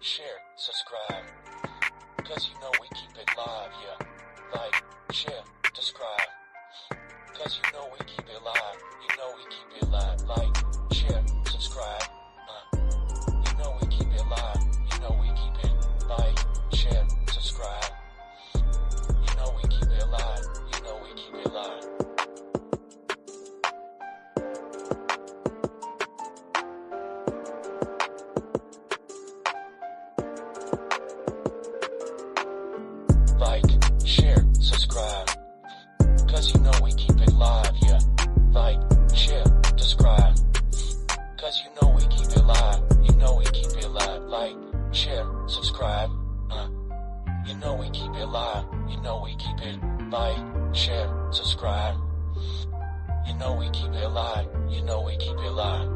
share, subscribe. Cause you know we keep it live, yeah. Like, share, subscribe. Cause you know we keep it live. You know we keep it live. Like, share, subscribe. You know we keep it live. You know we keep it like, share, subscribe. You know we keep it live. You know we keep it live. Like, share, subscribe. Cause you know we keep it live, yeah. Like, share, subscribe. Cause you know we keep it live. You know we keep it live. Like, share, subscribe. You know we keep it live. You know we keep it like, share, subscribe. You know we keep it live. You know we keep it live.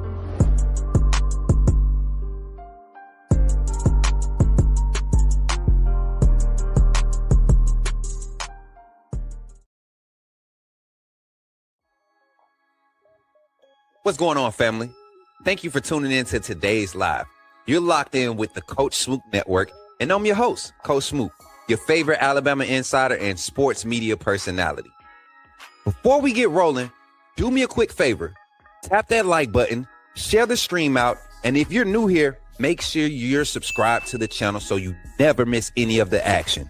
What's going on, family? Thank you for tuning in to today's live. You're locked in with the Coach Smook Network, and I'm your host, Coach Smook, your favorite Alabama insider and sports media personality. Before we get rolling, do me a quick favor. Tap that like button, share the stream out, and if you're new here, make sure you're subscribed to the channel so you never miss any of the action.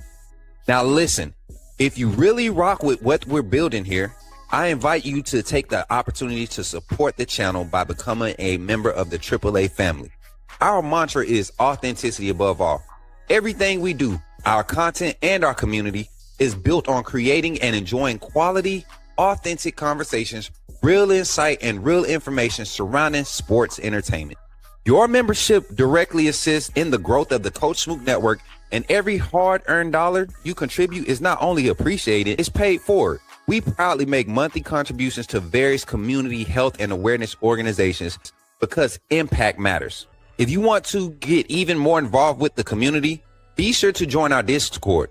Now listen, if you really rock with what we're building here, I invite you to take the opportunity to support the channel by becoming a member of the AAA family. Our mantra is authenticity above all. Everything we do, our content and our community, is built on creating and enjoying quality, authentic conversations, real insight, and real information surrounding sports entertainment. Your membership directly assists in the growth of the Coach Smook Network, and every hard-earned dollar you contribute is not only appreciated, it's paid forward. We proudly make monthly contributions to various community health and awareness organizations because impact matters. If you want to get even more involved with the community, be sure to join our Discord.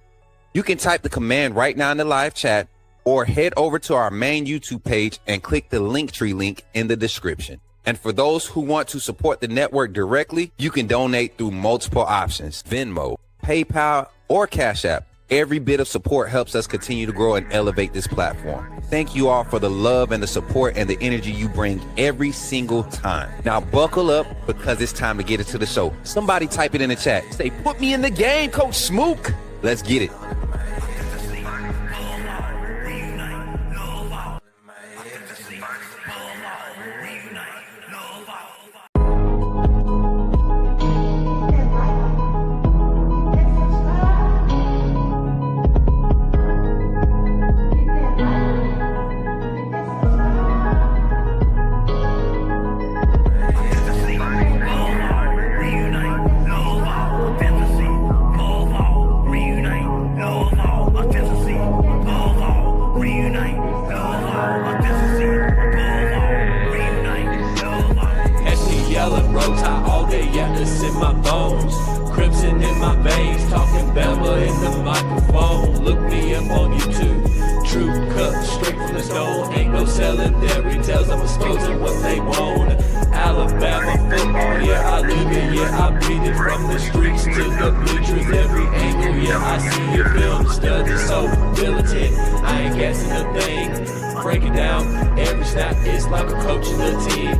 You can type the command right now in the live chat or head over to our main YouTube page and click the Linktree link in the description. And for those who want to support the network directly, you can donate through multiple options: Venmo, PayPal, or Cash App. Every bit of support helps us continue to grow and elevate this platform. Thank you all for the love and the support and the energy you bring every single time. Now buckle up because it's time to get into the show. Somebody type it in the chat. Say, put me in the game, Coach Smook. Let's get it.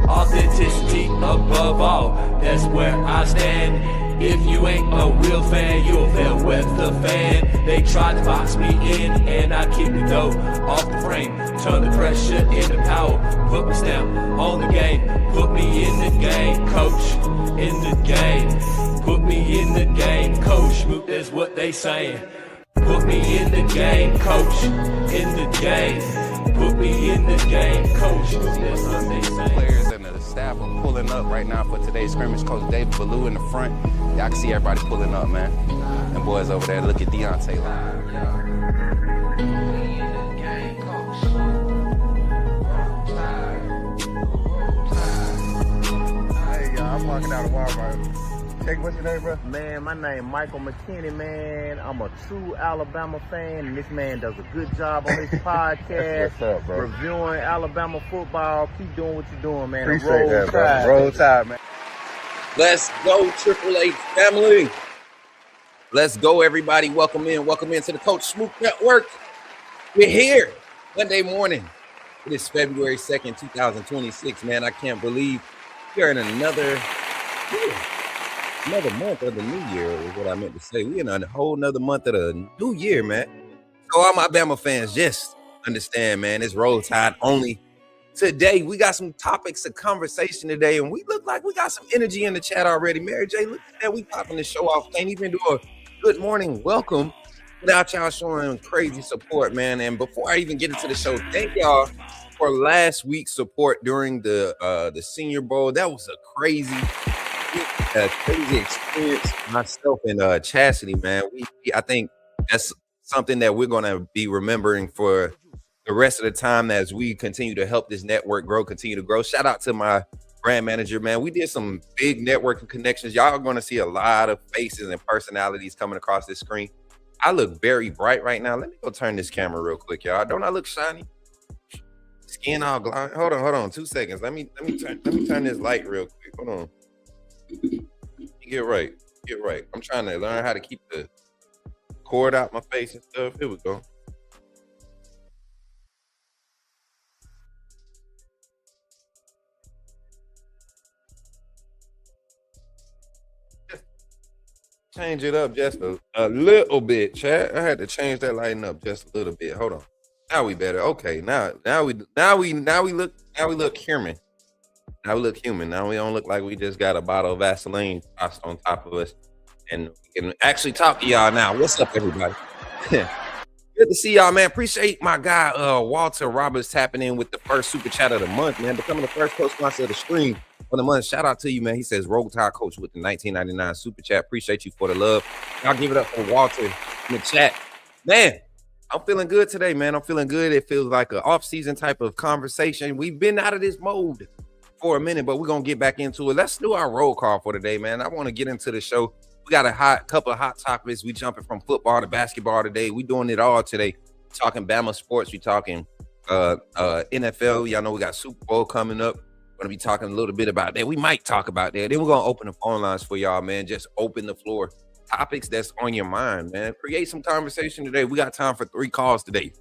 Authenticity above all, that's where I stand. If you ain't a real fan, you'll fail with the fan. They tried to box me in, and I keep it though off the frame. Turn the pressure into power, put my stamp on the game. Put me in the game, coach, in the game. Put me in the game, coach, that's what they saying. Put me in the game, coach, in the game. Put me in the game, coach, that's what they saying. Players and the staff are pulling up right now for today's scrimmage. Coach David Ballou in the front. Y'all can see everybody pulling up, man. And boys over there, look at Deontay. Hey, y'all, I'm walking out of Walmart. What's your name, bro? Man, my name Michael McKinney, man. I'm a true Alabama fan, and this man does a good job on his podcast. What's up, bro? Reviewing Alabama football. Keep doing what you're doing, man. Appreciate that, bro. Roll Tide, man. Let's go, Triple H family. Let's go, everybody. Welcome into the Coach Smook Network. We're here Monday morning. It is February 2nd, 2026, man. I can't believe we're in another month of the new year, is what I meant to say. We're in a whole nother month of the new year, man. So all my Bama fans, just understand, man, it's Roll Tide only. Today, we got some topics of conversation today, and we look like we got some energy in the chat already. Mary J, look at that. We popping the show off. Can't even do a good morning welcome without y'all showing crazy support, man. And before I even get into the show, thank y'all for last week's support during the Senior Bowl. That was a crazy experience. Myself and Chastity, man. I think that's something that we're going to be remembering for the rest of the time as we continue to help this network continue to grow. Shout out to my brand manager, man. We did some big networking connections. Y'all are going to see a lot of faces and personalities coming across this screen. I look very bright right now. Let me go turn this camera real quick, y'all. Don't I look shiny? Skin all glowing. Hold on, 2 seconds. Let me turn this light real quick. Hold on. Get right. I'm trying to learn how to keep the cord out my face and stuff. Here we go. Change it up just a little bit, chat. I had to change that lighting up just a little bit. Hold on. Now we better. Okay, now we look human. Now we look human. Now we don't look like we just got a bottle of Vaseline tossed on top of us. And we can actually talk to y'all now. What's up, everybody? Good to see y'all, man. Appreciate my guy Walter Roberts tapping in with the first super chat of the month, man. Becoming the first co-sponsor of the stream for the month. Shout out to you, man. He says Roll Tide Coach with the 1999 super chat. Appreciate you for the love. Y'all give it up for Walter in the chat. Man, I'm feeling good today, man. I'm feeling good. It feels like an off-season type of conversation. We've been out of this mode for a minute, but we're going to get back into it. Let's do our roll call for today, man. I want to get into the show. We got a couple of hot topics. We jumping from football to basketball today. We doing it all today. Talking Bama sports. We talking NFL. Y'all know we got Super Bowl coming up. We're going to be talking a little bit about that. We might talk about that. Then we're going to open the phone lines for y'all, man. Just open the floor. Topics that's on your mind, man. Create some conversation today. We got time for 3 calls today.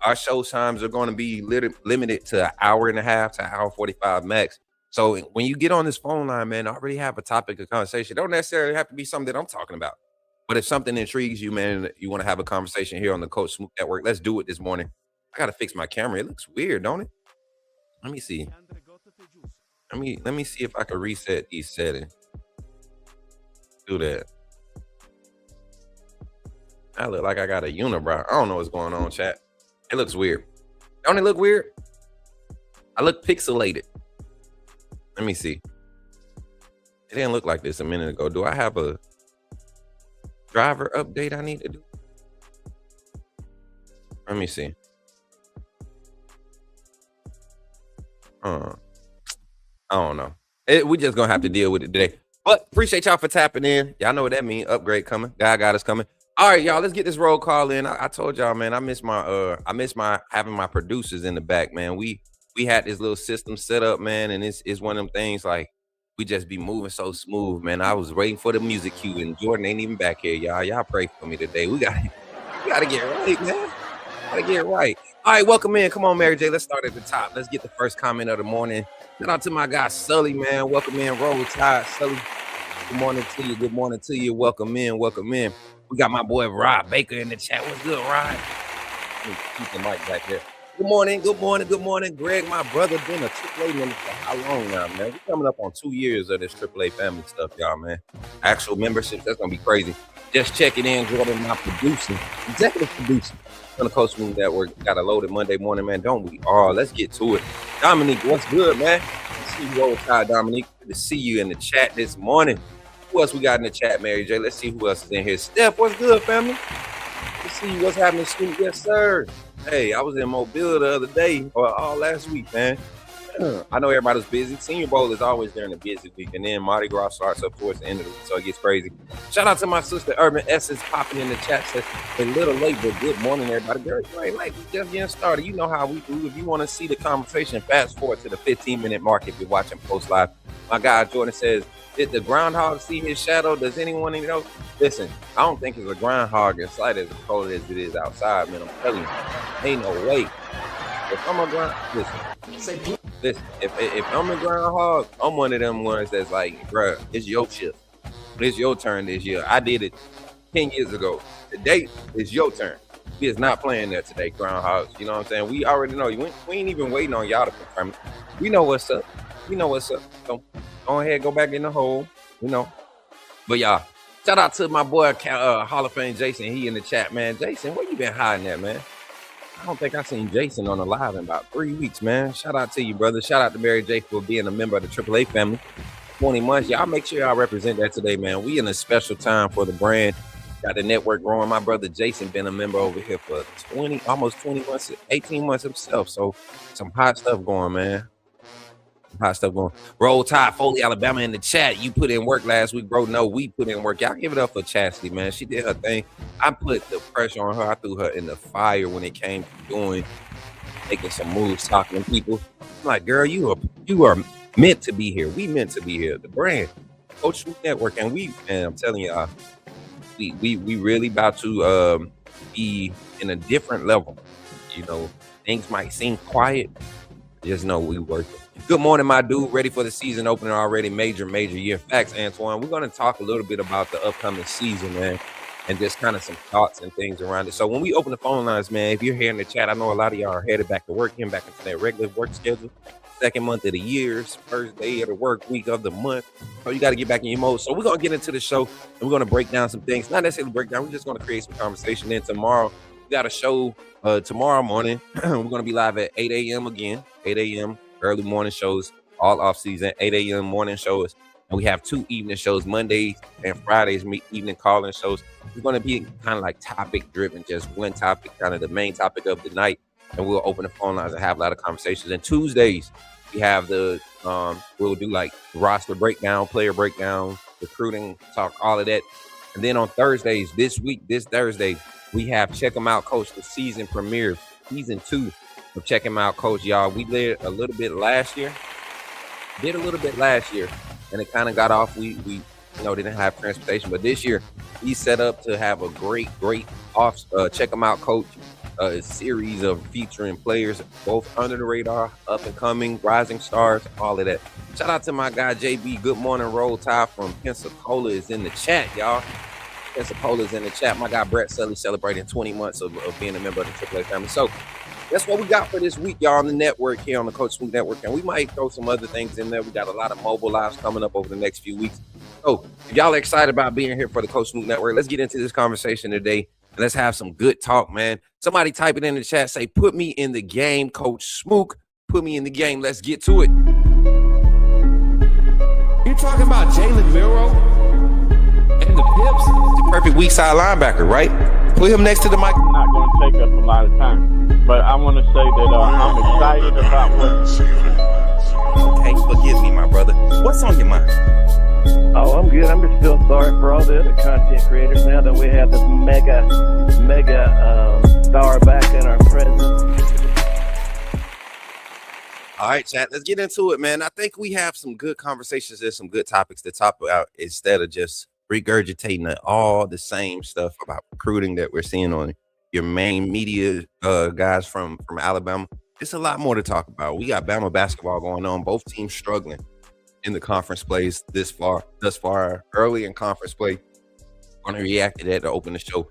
Our show times are going to be limited to an hour and a half to an hour 45 max. So when you get on this phone line, man, already have a topic of conversation. Don't necessarily have to be something that I'm talking about. But if something intrigues you, man, you want to have a conversation here on the Coach Smook Network, let's do it this morning. I got to fix my camera. It looks weird, don't it? Let me see. Let me see if I can reset these settings. Do that. I look like I got a unibrow. I don't know what's going on, chat. It looks weird. Don't it look weird? I look pixelated. Let me see. It didn't look like this a minute ago. Do I have a driver update I need to do? Let me see. I don't know. We just gonna have to deal with it today. But appreciate y'all for tapping in. Y'all know what that means. Upgrade coming. God got us coming. All right, y'all. Let's get this roll call in. I told y'all, man. I miss my having my producers in the back, man. We had this little system set up, man, and it's one of them things like we just be moving so smooth, man. I was waiting for the music cue, and Jordan ain't even back here, y'all. Y'all pray for me today. We gotta get right, man. Gotta get right. All right, welcome in. Come on, Mary J. Let's start at the top. Let's get the first comment of the morning. Shout out to my guy Sully, man. Welcome in, Roll Tide, Sully. Good morning to you. Good morning to you. Welcome in. Welcome in. We got my boy Rod Baker in the chat. What's good, Rod? Let me keep the mic back there. Good morning, Greg, my brother. Been a AAA member for how long now, man? We're coming up on 2 years of this AAA family stuff, y'all, man. Actual membership, that's gonna be crazy. Just checking in, Jordan, my producer, executive producer on the Coach Smook Network. Got a loaded Monday morning, man. Don't we all? Let's get to it. Dominique, what's good, man? See you all the time, Dominique. Good to see you in the chat this morning. Who else we got in the chat, Mary J? Let's see who else is in here. Steph, what's good, family? Let's see what's happening, Scoop. Yes, sir. Hey, I was in Mobile the other day, or all last week, man. I know everybody's busy. Senior Bowl is always during the busy week, and then Mardi Gras starts up towards the end of the week, so it gets crazy. Shout out to my sister, Urban Essence, popping in the chat. Says, a little late, but good morning, everybody. Girl, you ain't late. We just getting started. You know how we do. If you want to see the conversation, fast forward to the 15-minute mark if you're watching Post Live My guy Jordan says, did the groundhog see his shadow? Does anyone even know? Listen, I don't think it's a groundhog inside as cold as it is outside, man. I'm telling you, ain't no way. If I'm a listen, if I'm a groundhog, I'm one of them ones that's like, bruh, it's your shift. It's your turn this year. I did it 10 years ago. Today is your turn. We is not playing that today, groundhogs. You know what I'm saying? We already know. We ain't even waiting on y'all to confirm it. We know what's up. We know what's up. So go ahead, go back in the hole. You know. But y'all, shout out to my boy Hall of Fame Jason. He in the chat, man. Jason, where you been hiding at, man? I don't think I seen Jason on the live in about 3 weeks, man. Shout out to you, brother. Shout out to Mary J for being a member of the AAA family. 20 months. Y'all make sure y'all represent that today, man. We in a special time for the brand. Got the network growing. My brother Jason been a member over here for almost 20 months, 18 months himself. So some hot stuff going, man. Hot stuff going. Roll Tide, Foley, Alabama in the chat. You put in work last week, bro. No, we put in work. Y'all give it up for Chastity, man. She did her thing. I put the pressure on her. I threw her in the fire when it came to making some moves, talking to people. I'm like, girl, you are meant to be here. We meant to be here. The brand, Coach Smook Network, and I'm telling y'all, we really about to be in a different level. You know, things might seem quiet. Just know we working. Good morning, my dude. Ready for the season opener already. Major year. Facts, Antoine. We're going to talk a little bit about the upcoming season, man, and just kind of some thoughts and things around it. So when we open the phone lines, man, if you're here in the chat, I know a lot of y'all are headed back to work, getting back into that regular work schedule. Second month of the year, first day of the work week of the month. So you got to get back in your mode. So we're going to get into the show, and we're going to break down some things. Not necessarily break down. We're just going to create some conversation. Then tomorrow, we got a show tomorrow morning. We're going to be live at 8 a.m. again. 8 a.m. early morning shows, all off season, 8 a.m. morning shows. And we have 2 evening shows, Mondays and Fridays, evening call-in shows. We're going to be kind of like topic driven, just one topic, kind of the main topic of the night. And we'll open the phone lines and have a lot of conversations. And Tuesdays, we have we'll do like roster breakdown, player breakdown, recruiting talk, all of that. And then on Thursdays, this Thursday, we have Check 'em Out, Coach, the season premiere, season 2 of Check 'em Out, Coach. Y'all, we did a little bit last year, and it kind of got off. We didn't have transportation, but this year we set up to have a great off Check 'em Out, Coach series of featuring players both under the radar, up and coming, rising stars, all of that. Shout out to my guy JB. Good morning, Roll Tide from Pensacola is in the chat, y'all. Pensacola's in the chat. My guy Brett Sully celebrating 20 months of being a member of the AAA family. So that's what we got for this week, y'all, on the network here on the Coach Smook Network. And we might throw some other things in there. We got a lot of mobile lives coming up over the next few weeks. So if y'all are excited about being here for the Coach Smook Network, let's get into this conversation today. And let's have some good talk, man. Somebody type it in the chat. Say, put me in the game, Coach Smook. Put me in the game. Let's get to it. You talking about Jalen Miro and the Pips? The perfect weak side linebacker, right? Put him next to the mic. I'm not going to take up a lot of time, but I want to say that I'm excited about what. Okay, forgive me, my brother. What's on your mind? Oh, I'm good. I'm just still sorry for all the other content creators now that we have this mega star back in our presence. All right, chat. Let's get into it, man. I think we have some good conversations. There's some good topics to talk about instead of just regurgitating all the same stuff about recruiting that we're seeing on your main media guys from Alabama. It's a lot more to talk about. We got Bama basketball going on. Both teams struggling in the conference plays thus far, early in conference play. I'm gonna react to that to open the show.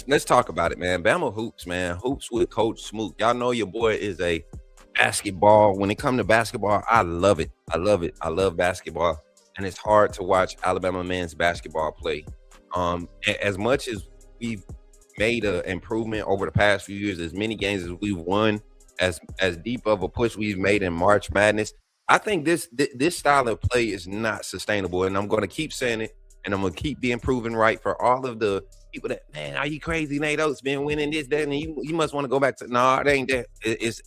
Let's talk about it, man. Bama hoops, man. Hoops with Coach Smook. Y'all know your boy is a basketball. When it comes to basketball, I love it. I love basketball, and it's hard to watch Alabama men's basketball play. As much as we've made an improvement over the past few years, as many games as we've won, as deep of a push we've made in March Madness, I think this style of play is not sustainable, and I'm going to keep saying it, and I'm going to keep being proven right for all of the people that, man, are you crazy? Nate Oates been winning this, that, and you must want to go back to, no, it ain't that.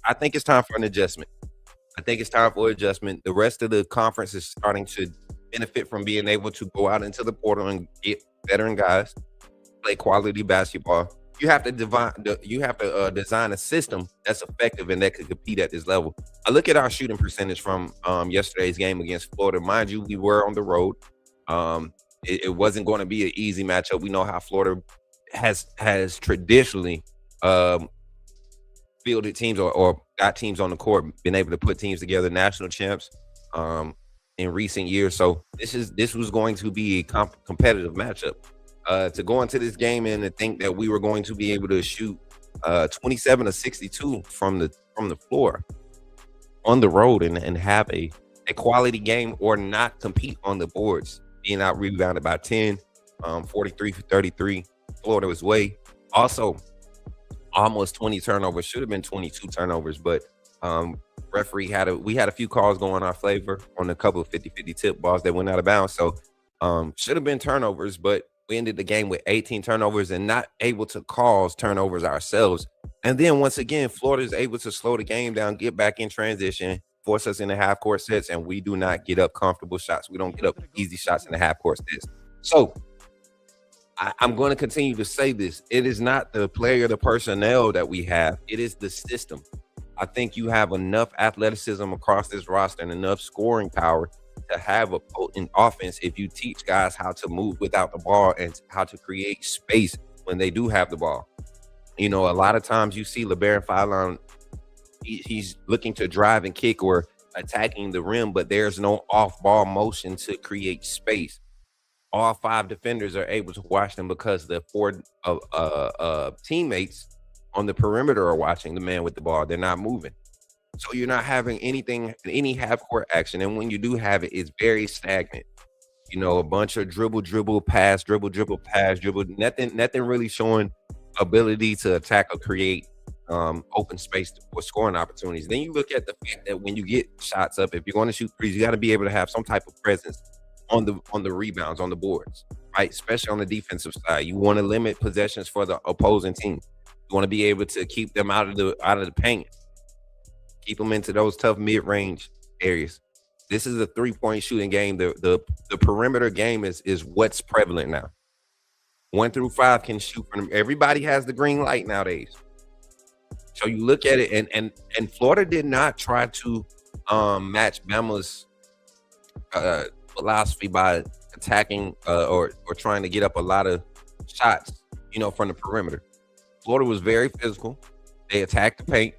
I think it's time for an adjustment. The rest of the conference is starting to benefit from being able to go out into the portal and get veteran guys, play quality basketball. You have to design a system that's effective and that could compete at this level. I look at our shooting percentage from yesterday's game against Florida. Mind you, we were on the road. It wasn't going to be an easy matchup. We know how Florida has traditionally fielded teams or got teams on the court, been able to put teams together, national champs in recent years. So this was going to be a competitive matchup. To go into this game and to think that we were going to be able to shoot 27 of 62 from the floor on the road and have a quality game or not compete on the boards, being out rebounded by 10, 43 for 33. Florida was way. Also, almost 20 turnovers. Should have been 22 turnovers, but referee we had a few calls going our favor on a couple of 50-50 tip balls that went out of bounds. So should have been turnovers, but we ended the game with 18 turnovers and not able to cause turnovers ourselves. And then once again, Florida is able to slow the game down, get back in transition, force us into half court sets, and we do not get up comfortable shots. We don't get up easy shots in the half court sets. So I'm going to continue to say this. It is not the player, the personnel that we have. It is the system. I think you have enough athleticism across this roster and enough scoring power to have a potent offense if you teach guys how to move without the ball and how to create space when they do have the ball. You know, a lot of times you see LeBaron Fallon, he's looking to drive and kick or attacking the rim, but there's no off-ball motion to create space. All 5 defenders are able to watch them because the 4 teammates on the perimeter are watching the man with the ball. They're not moving. So you're not having any half-court action. And when you do have it, it's very stagnant. You know, a bunch of dribble, pass, dribble, pass, dribble. Nothing really showing ability to attack or create open space for scoring opportunities. Then you look at the fact that when you get shots up, if you're going to shoot threes, you got to be able to have some type of presence on the rebounds, on the boards, right? Especially on the defensive side. You want to limit possessions for the opposing team. You want to be able to keep them out of the paint, keep them into those tough mid-range areas. This is a 3-point shooting game. The perimeter game is what's prevalent now. 1 through 5 can shoot from them. Everybody has the green light nowadays. So you look at it, and Florida did not try to match Bama's philosophy by attacking or trying to get up a lot of shots, you know, from the perimeter. Florida was very physical. They attacked the paint.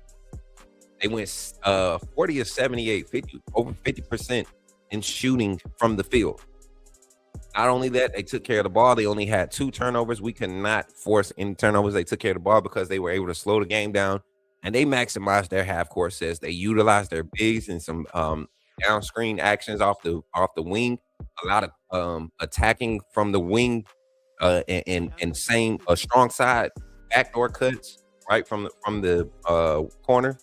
They went 40 of 78, 50, over 50% in shooting from the field. Not only that, they took care of the ball. They only had 2 turnovers. We could not force any turnovers. They took care of the ball because they were able to slow the game down, and they maximized their half-court sets. They utilized their bigs and some down screen actions off the wing. A lot of attacking from the wing and same strong side backdoor cuts right from the corner.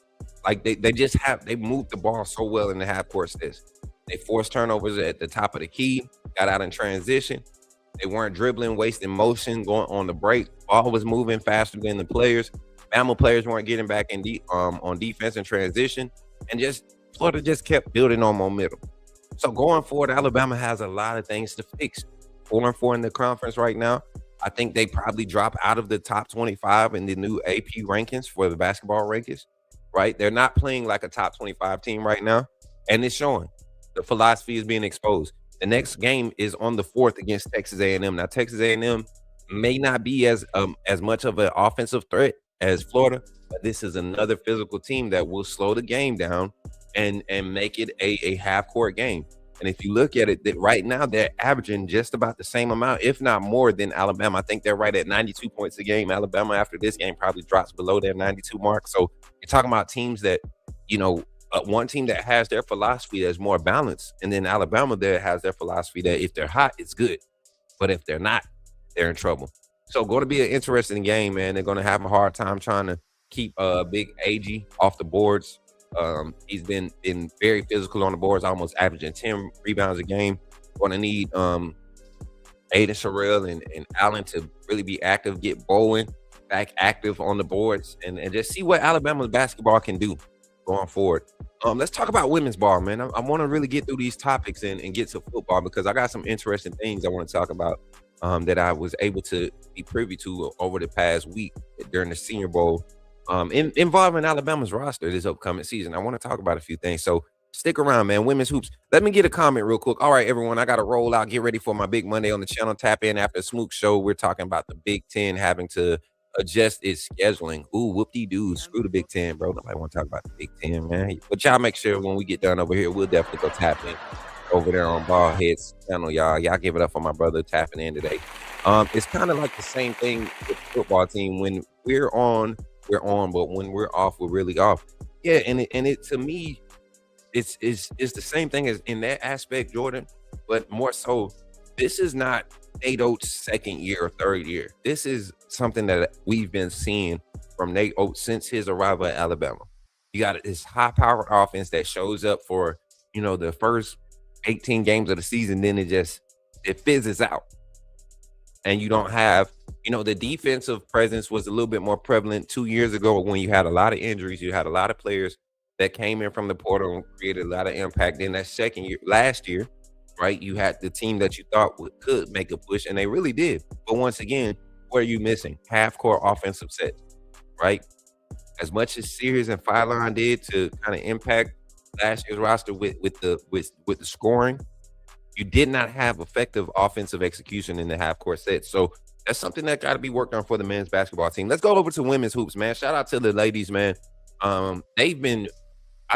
Like they moved the ball so well in the half-court sets. They forced turnovers at the top of the key, got out in transition. They weren't dribbling, wasting motion, going on the break. Ball was moving faster than the players. Bama players weren't getting back in on defense and transition. And Florida just kept building on momentum. So going forward, Alabama has a lot of things to fix. 4-4 in the conference right now. I think they probably drop out of the top 25 in the new AP rankings for the basketball rankings, right? They're not playing like a top 25 team right now, and it's showing. The philosophy is being exposed. The next game is on the 4th against Texas A&M. Now, Texas A&M may not be as much of an offensive threat as Florida, but this is another physical team that will slow the game down and make it a half-court game. And if you look at it, that right now they're averaging just about the same amount, if not more, than Alabama. I think they're right at 92 points a game. Alabama, after this game, probably drops below their 92 mark. So you're talking about teams that, you know, one team that has their philosophy that's more balanced, and then Alabama there has their philosophy that if they're hot, it's good. But if they're not, they're in trouble. So going to be an interesting game, man. They're going to have a hard time trying to keep Big AG off the boards. He's been very physical on the boards, almost averaging 10 rebounds a game. Going to need Aiden Sherrill and Allen to really be active, get Bowen back active on the boards, and just see what Alabama's basketball can do going forward. Let's talk about women's ball, man. I want to really get through these topics and get to football because I got some interesting things I want to talk about that I was able to be privy to over the past week during the Senior Bowl. involving Alabama's roster this upcoming season. I want to talk about a few things. So stick around, man. Women's hoops. Let me get a comment real quick. All right, everyone, I got to roll out. Get ready for my big Monday on the channel. Tap in after Smook Show. We're talking about the Big Ten having to adjust its scheduling. Ooh, whoop-de-doo. Screw the Big Ten, bro. Nobody want to talk about the Big Ten, man. But y'all make sure when we get done over here, we'll definitely go tap in over there on Ballhead's channel, y'all. Y'all give it up for my brother tapping in today. It's kind of like the same thing with the football team. When we're on, but when we're off, we're really off. Yeah, and it to me, it's the same thing as in that aspect, Jordan, but more so, this is not Nate Oates' second year or third year. This is something that we've been seeing from Nate Oates since his arrival at Alabama. You got this high-powered offense that shows up for, the first 18 games of the season, then it fizzes out. And you don't have, the defensive presence was a little bit more prevalent 2 years ago when you had a lot of injuries. You had a lot of players that came in from the portal and created a lot of impact. Then that second year, last year, right, you had the team that you thought could make a push, and they really did. But once again, what are you missing? Half-court offensive sets, right? As much as Sears and Phylon did to kind of impact last year's roster with the scoring, you did not have effective offensive execution in the half-court sets. So that's something that got to be worked on for the men's basketball team. Let's go over to women's hoops, man. Shout out to the ladies, man. They've been,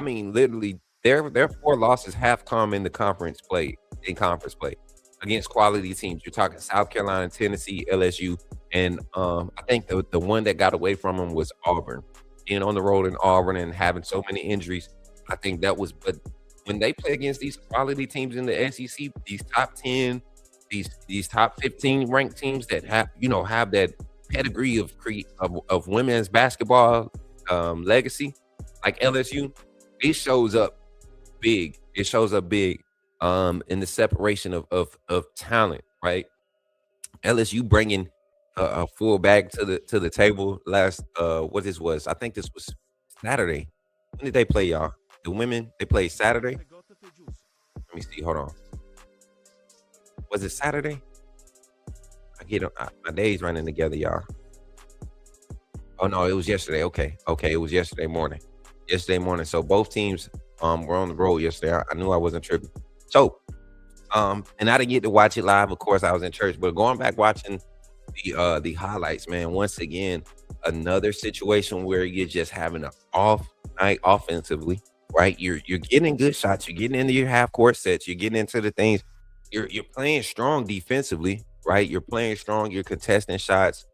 literally, their 4 losses have come in conference play against quality teams. You're talking South Carolina, Tennessee, LSU, and I think the one that got away from them was Auburn. Being on the road in Auburn and having so many injuries, I think that was. But when they play against these quality teams in the SEC, these top 10, these top 15 ranked teams that have that pedigree of women's basketball legacy, like LSU, it shows up big. It shows up big in the separation of talent, right? LSU bringing a full bag to the table last what this was. I think this was Saturday. When did they play, y'all? The women, they played Saturday. Let me see. Hold on. Was it Saturday? I get my days running together, y'all. Oh no, it was yesterday. Okay, it was yesterday morning. So both teams were on the road yesterday. I knew I wasn't tripping. So and I didn't get to watch it live. Of course, I was in church, but going back watching the highlights, man, once again, another situation where you're just having an off night offensively, right? You're getting good shots, you're getting into your half court sets, you're getting into the things, you're playing strong defensively, right? You're playing strong, you're contesting shots.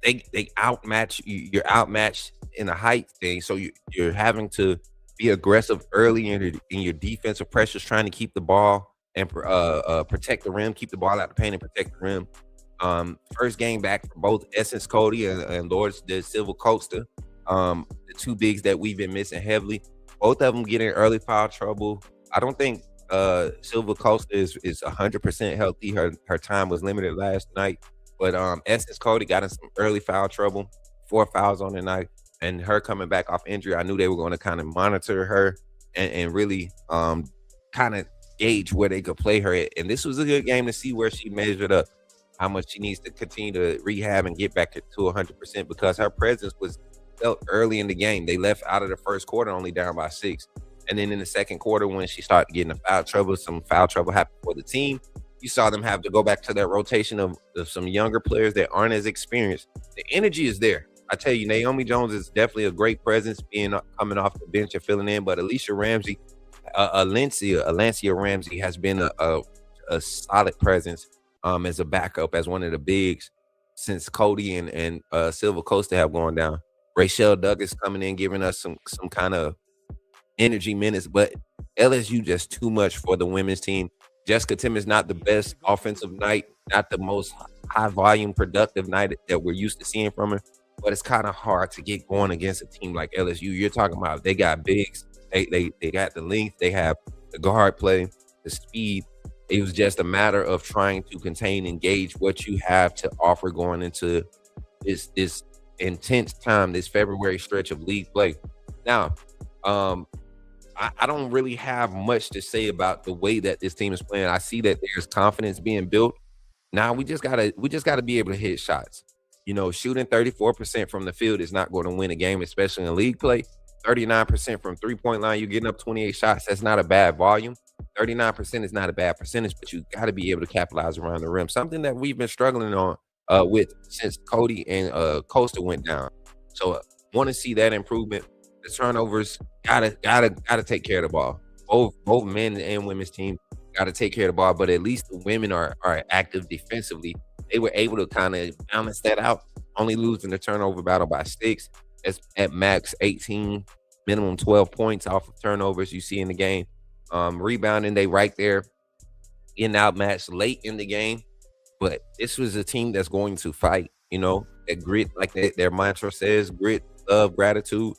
They outmatch you, you're outmatched in a height thing, so you're having to be aggressive early in your defensive pressures, trying to keep the ball and protect the rim, keep the ball out the paint and protect the rim. First game back for both Essence Cody and Lords de Silva Costa, the 2 bigs that we've been missing heavily. Both of them getting early foul trouble. I don't think Silva Costa is 100% healthy. Her time was limited last night, but Essence Cody got in some early foul trouble, 4 fouls on the night, and her coming back off injury. I knew they were going to kind of monitor her and really kind of gauge where they could play her at. And this was a good game to see where she measured up, how much she needs to continue to rehab and get back to 100%, because her presence was felt early in the game. They left out of the first quarter only down by 6. And then in the second quarter, when she started getting some foul trouble happened for the team, you saw them have to go back to that rotation of some younger players that aren't as experienced. The energy is there. I tell you, Naomi Jones is definitely a great presence coming off the bench and filling in, but Alicia Ramsey, Alancia Ramsey has been a solid presence as a backup, as one of the bigs since Cody and Silva Costa have gone down. Rachel Douglas coming in, giving us some kind of energy minutes, but LSU just too much for the women's team. Jessica Timmons not the best offensive night, not the most high volume productive night that we're used to seeing from her, but it's kind of hard to get going against a team like LSU. You're talking about they got bigs, they got the length, they have the guard play, the speed. It was just a matter of trying to contain and gauge what you have to offer going into this intense time, this February stretch of league play. Now, I don't really have much to say about the way that this team is playing. I see that there's confidence being built. Now we just gotta be able to hit shots. shooting 34% from the field is not going to win a game, especially in league play. 39% from three-point line, you're getting up 28 shots. That's not a bad volume. 39% is not a bad percentage, but you got to be able to capitalize around the rim. Something that we've been struggling on with since Cody and Costa went down. So want to see that improvement. The turnovers gotta take care of the ball. Both men and women's team got to take care of the ball, but at least the women are active defensively. They were able to kind of balance that out, only losing the turnover battle by 6. It's at max 18, minimum 12 points off of turnovers you see in the game. Rebounding, they right there in outmatched late in the game. But this was a team that's going to fight, that grit, like their mantra says, grit, love, gratitude.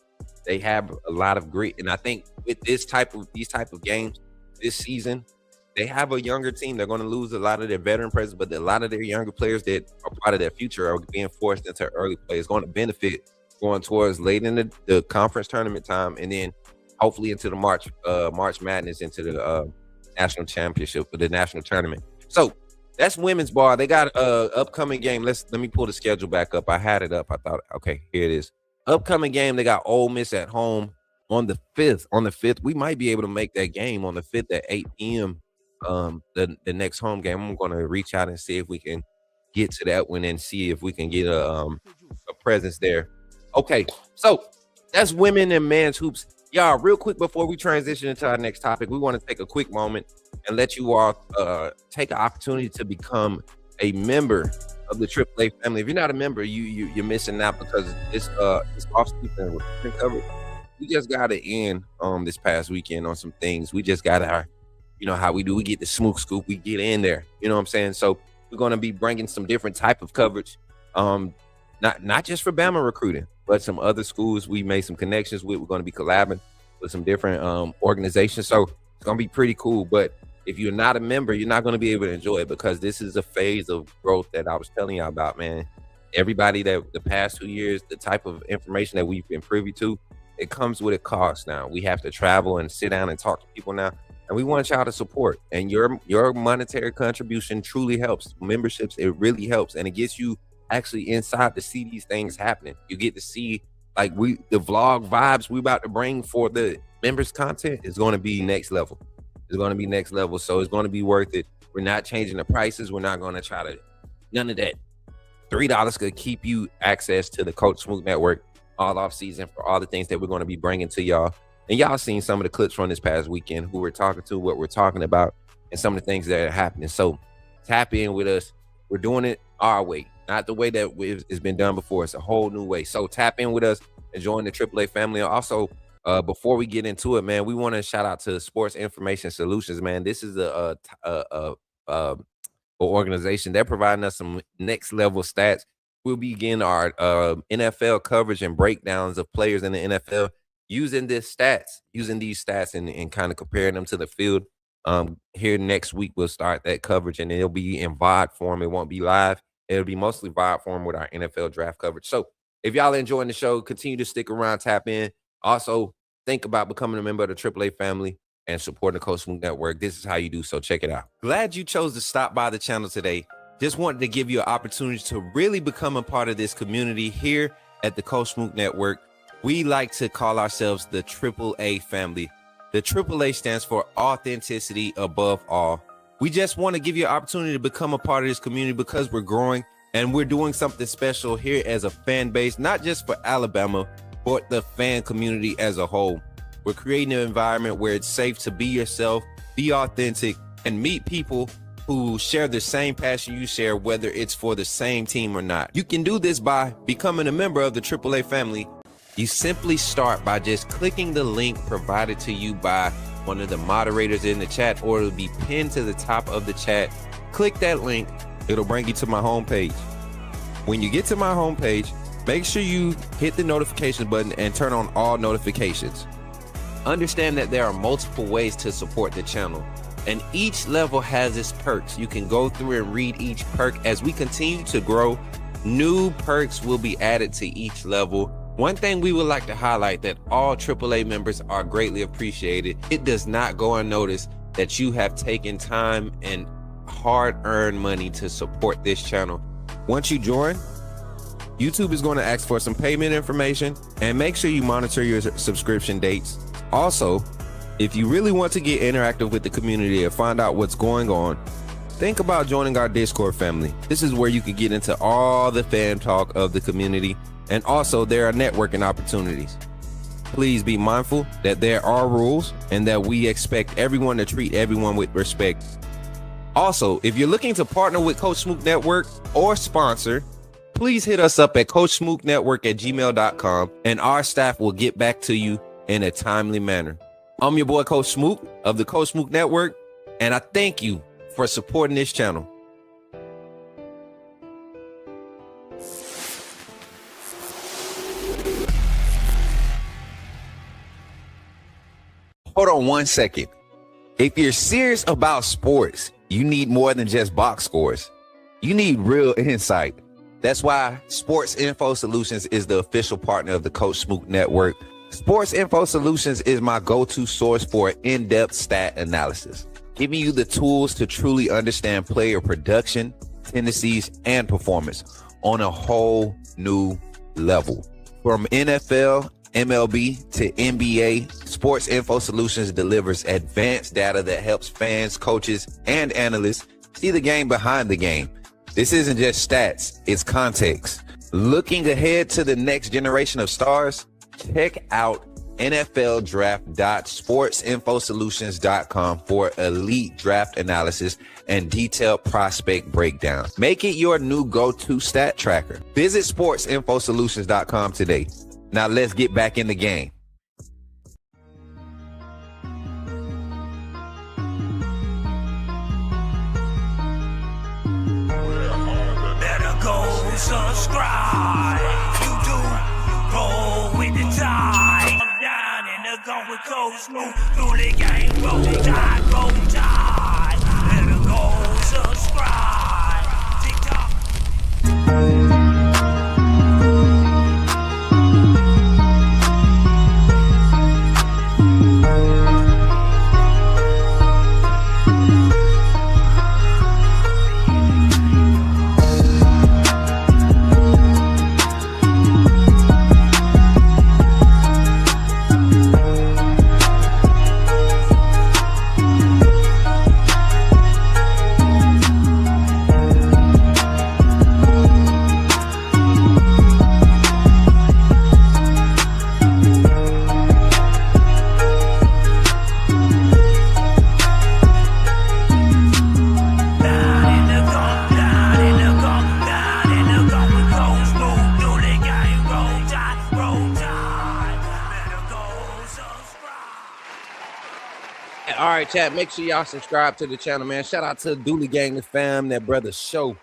They have a lot of grit. And I think with these type of games this season, they have a younger team. They're going to lose a lot of their veteran presence, but a lot of their younger players that are part of their future are being forced into early play. It's going to benefit going towards late in the conference tournament time, and then hopefully into the March Madness, into the national championship or the national tournament. So that's women's ball. They got upcoming game. Let me pull the schedule back up. I had it up. I thought, okay, here it is. Upcoming game, they got Ole Miss at home on the 5th. On the 5th, we might be able to make that game on the 5th at 8 p.m. The next home game. I'm going to reach out and see if we can get to that one and see if we can get a presence there. Okay, so that's women and men's hoops. Y'all, real quick before we transition into our next topic, we want to take a quick moment and let you all take an opportunity to become a member of the AAA family. If you're not a member, you're missing out, because this off-season coverage, we just got to end this past weekend on some things. We just got our, how we do. We get the Smook Scoop. We get in there. You know what I'm saying? So we're going to be bringing some different type of coverage, not just for Bama recruiting, but some other schools we made some connections with. We're going to be collabing with some different organizations. So it's going to be pretty cool. But if you're not a member, you're not going to be able to enjoy it, because this is a phase of growth that I was telling you about, man. Everybody that the past 2 years, the type of information that we've been privy to, it comes with a cost now. We have to travel and sit down and talk to people now. And we want y'all to support. And your monetary contribution truly helps. Memberships, it really helps. And it gets you actually inside to see these things happening. You get to see the vlog vibes we about to bring for the members content is going to be next level. It's going to be next level. So it's going to be worth it. We're not changing the prices. We're not going to try to, none of that. $3 could keep you access to the Coach Smook Network all off season for all the things that we're going to be bringing to y'all. And y'all seen some of the clips from this past weekend, who we're talking to, what we're talking about, and some of the things that are happening. So tap in with us. We're doing it our way, not the way that it's been done before. It's a whole new way. So tap in with us and join the AAA family. Also, before we get into it, man, we want to shout out to Sports Information Solutions, man. This is a organization. They're providing us some next level stats. We'll begin our NFL coverage and breakdowns of players in the NFL using these stats and kind of comparing them to the field. Here next week, we'll start that coverage, and it'll be in VOD form. It won't be live. It'll be mostly VOD form with our NFL draft coverage. So if y'all are enjoying the show, continue to stick around, tap in. Also, think about becoming a member of the AAA family and supporting the Coach Smook Network. This is how you do so. Check it out. Glad you chose to stop by the channel today. Just wanted to give you an opportunity to really become a part of this community here at the Coach Smook Network. We like to call ourselves the AAA family. The AAA stands for authenticity above all. We just want to give you an opportunity to become a part of this community, because we're growing and we're doing something special here as a fan base, not just for Alabama, but the fan community as a whole. We're creating an environment where it's safe to be yourself, be authentic, and meet people who share the same passion you share, whether it's for the same team or not. You can do this by becoming a member of the AAA family. You simply start by just clicking the link provided to you by one of the moderators in the chat, or it'll be pinned to the top of the chat. Click that link. It'll bring you to my homepage. When you get to my homepage, make sure you hit the notification button and turn on all notifications. Understand that there are multiple ways to support the channel, and each level has its perks. You can go through and read each perk. As we continue to grow, new perks will be added to each level. One thing we would like to highlight, that all AAA members are greatly appreciated. It does not go unnoticed that you have taken time and hard-earned money to support this channel. Once you join, YouTube is going to ask for some payment information, and make sure you monitor your subscription dates. Also, if you really want to get interactive with the community and find out what's going on, think about joining our Discord family. This is where you can get into all the fan talk of the community, and also there are networking opportunities. Please be mindful that there are rules and that we expect everyone to treat everyone with respect. Also, if you're looking to partner with Coach Smook Network or sponsor, please hit us up at coachsmooknetwork@gmail.com, and our staff will get back to you in a timely manner. I'm your boy, Coach Smook of the Coach Smook Network, and I thank you for supporting this channel. Hold on one second. If you're serious about sports, you need more than just box scores. You need real insight. That's why Sports Info Solutions is the official partner of the Coach Smook Network. Sports Info Solutions is my go-to source for in-depth stat analysis, giving you the tools to truly understand player production, tendencies, and performance on a whole new level. From NFL, MLB to NBA, Sports Info Solutions delivers advanced data that helps fans, coaches, and analysts see the game behind the game. This isn't just stats, it's context. Looking ahead to the next generation of stars? Check out nfldraft.sportsinfosolutions.com for elite draft analysis and detailed prospect breakdown. Make it your new go-to stat tracker. Visit sportsinfosolutions.com today. Now let's get back in the game. Subscribe, YouTube, roll with the tide. I'm down in the gun with Coach Smook, through the game, roll tide, roll tide. Better go subscribe, TikTok. All right, chat, make sure y'all subscribe to the channel, man. Shout out to the Dooley Gang, the fam, that brother Show,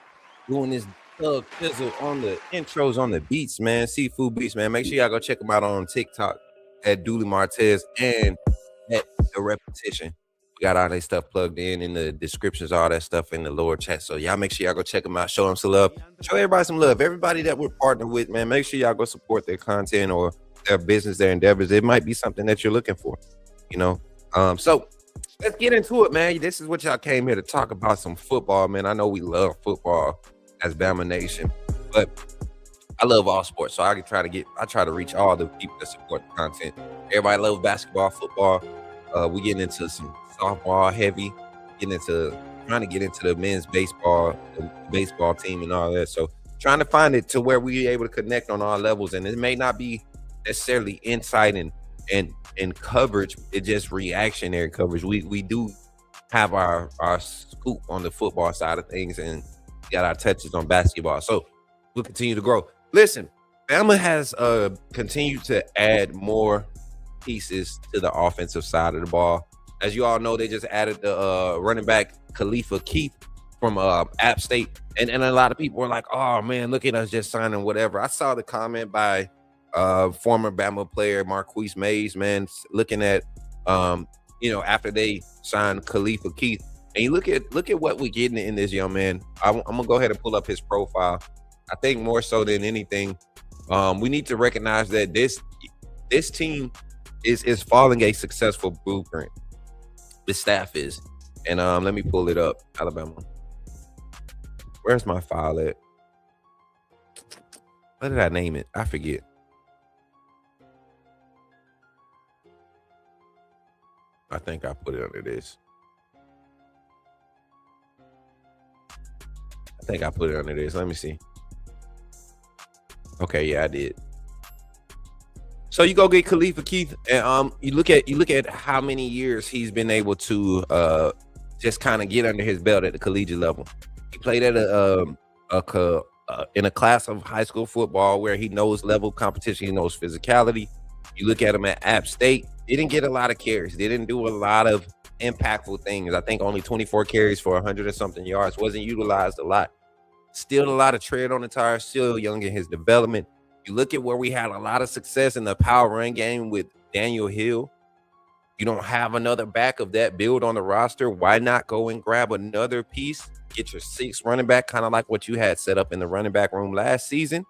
doing this thug fizzle on the intros, on the beats, man. Seafood Beats, man. Make sure y'all go check them out on TikTok at Dooley Martez and at The Repetition. We got all that stuff plugged in the descriptions, all that stuff in the lower chat. So y'all make sure y'all go check them out, show them some love, show everybody some love. Everybody that we're partnered with, man, make sure y'all go support their content or their business, their endeavors. It might be something that you're looking for, you know. So let's get into it, man. This is what y'all came here to talk about, some football, man. I know we love football as Bama Nation, but I love all sports, so I try to reach all the people that support the content. Everybody loves basketball, football. We getting into some softball heavy, trying to get into the men's baseball, the baseball team and all that. So trying to find it to where we able to connect on all levels, and it may not be necessarily insight and coverage, it's just reactionary coverage. We do have our scoop on the football side of things and got our touches on basketball, so we'll continue to grow. Listen, Bama has continued to add more pieces to the offensive side of the ball. As you all know, they just added the running back Khalifa Keith from App State, and a lot of people were like, oh man, look at us just signing whatever. I saw the comment by former Bama player Marquise Mays, man, looking at after they signed Khalifa Keith, and you look at what we're getting in this young man. I'm gonna go ahead and pull up his profile. I think more so than anything, we need to recognize that this team is following a successful blueprint. The staff is, and let me pull it up. Alabama, where's my file at? What did I name it? I forget. I think I put it under this. Let me see. Okay, yeah, I did. So you go get Khalifa Keith, and you look at how many years he's been able to just kind of get under his belt at the collegiate level. He played at in a class of high school football where he knows level competition, he knows physicality. You look at him at App State, he didn't get a lot of carries. They didn't do a lot of impactful things. I think only 24 carries for 100 or something yards, wasn't utilized a lot. Still a lot of tread on the tire, still young in his development. You look at where we had a lot of success in the power run game with Daniel Hill. You don't have another back of that build on the roster. Why not go and grab another piece? Get your 6th running back, kind of like what you had set up in the running back room last season,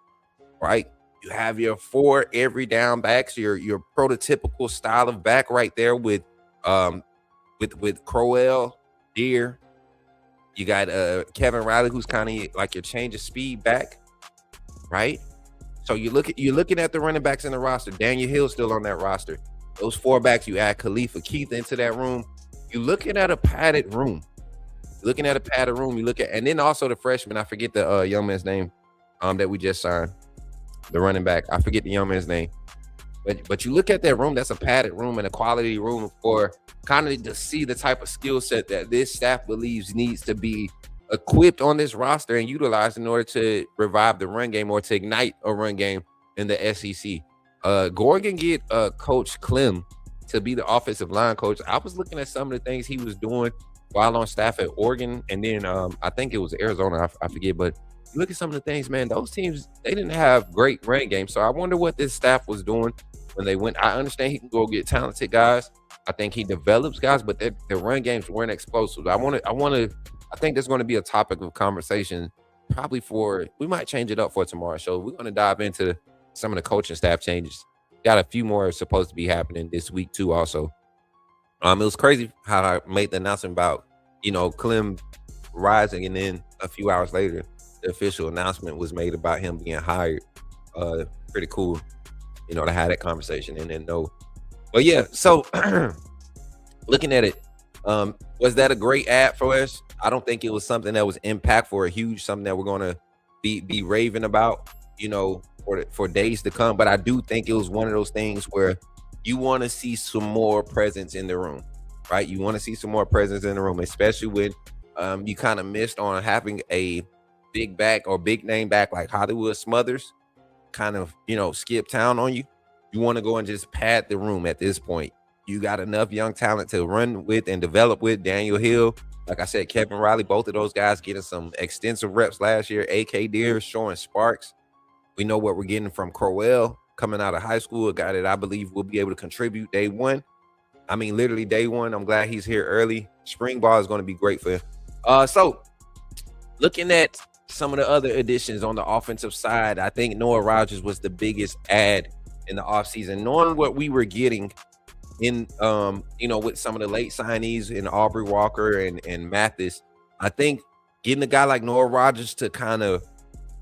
right? You have your 4 every down backs, your prototypical style of back right there with Crowell, Deere. You got Kevin Riley, who's kind of like your change of speed back, right? So you're looking at the running backs in the roster. Daniel Hill still on that roster. Those 4 backs, you add Khalifa Keith into that room. You're looking at a padded room. You look at, and then also the freshman. I forget the young man's name that we just signed. The running back. I forget the young man's name. But you look at that room, that's a padded room and a quality room for kind of to see the type of skill set that this staff believes needs to be equipped on this roster and utilized in order to revive the run game or to ignite a run game in the SEC. Gorgon get Coach Clem to be the offensive line coach. I was looking at some of the things he was doing while on staff at Oregon, and then I think it was Arizona, I forget, but you look at some of the things, man, those teams, they didn't have great run games. So I wonder what this staff was doing when they went. I understand he can go get talented guys. I think he develops guys, but their run games weren't explosive. I think there's going to be a topic of conversation probably we might change it up for tomorrow's show. We're going to dive into some of the coaching staff changes. Got a few more supposed to be happening this week too also. It was crazy how I made the announcement about, Clem rising, and then a few hours later, the official announcement was made about him being hired. Pretty cool, to have that conversation and then know. But yeah, so looking at it, was that a great ad for us? I don't think it was something that was impactful or huge, something that we're going to be raving about, for days to come. But I do think it was one of those things where you want to see some more presence in the room, right? You want to see some more presence in the room, especially when you kind of missed on having a big back or big name back like Hollywood Smothers kind of, skip town on you. You want to go and just pad the room at this point. You got enough young talent to run with and develop with. Daniel Hill, like I said, Kevin Riley, both of those guys getting some extensive reps last year. AK Deere showing sparks. We know what we're getting from Crowell coming out of high school, a guy that I believe will be able to contribute day one. I mean, literally day one. I'm glad he's here early. Spring ball is going to be great for him. So looking at some of the other additions on the offensive side, I think Noah Rogers was the biggest add in the offseason. Knowing what we were getting in, with some of the late signees in Aubrey Walker and Mathis, I think getting a guy like Noah Rogers to kind of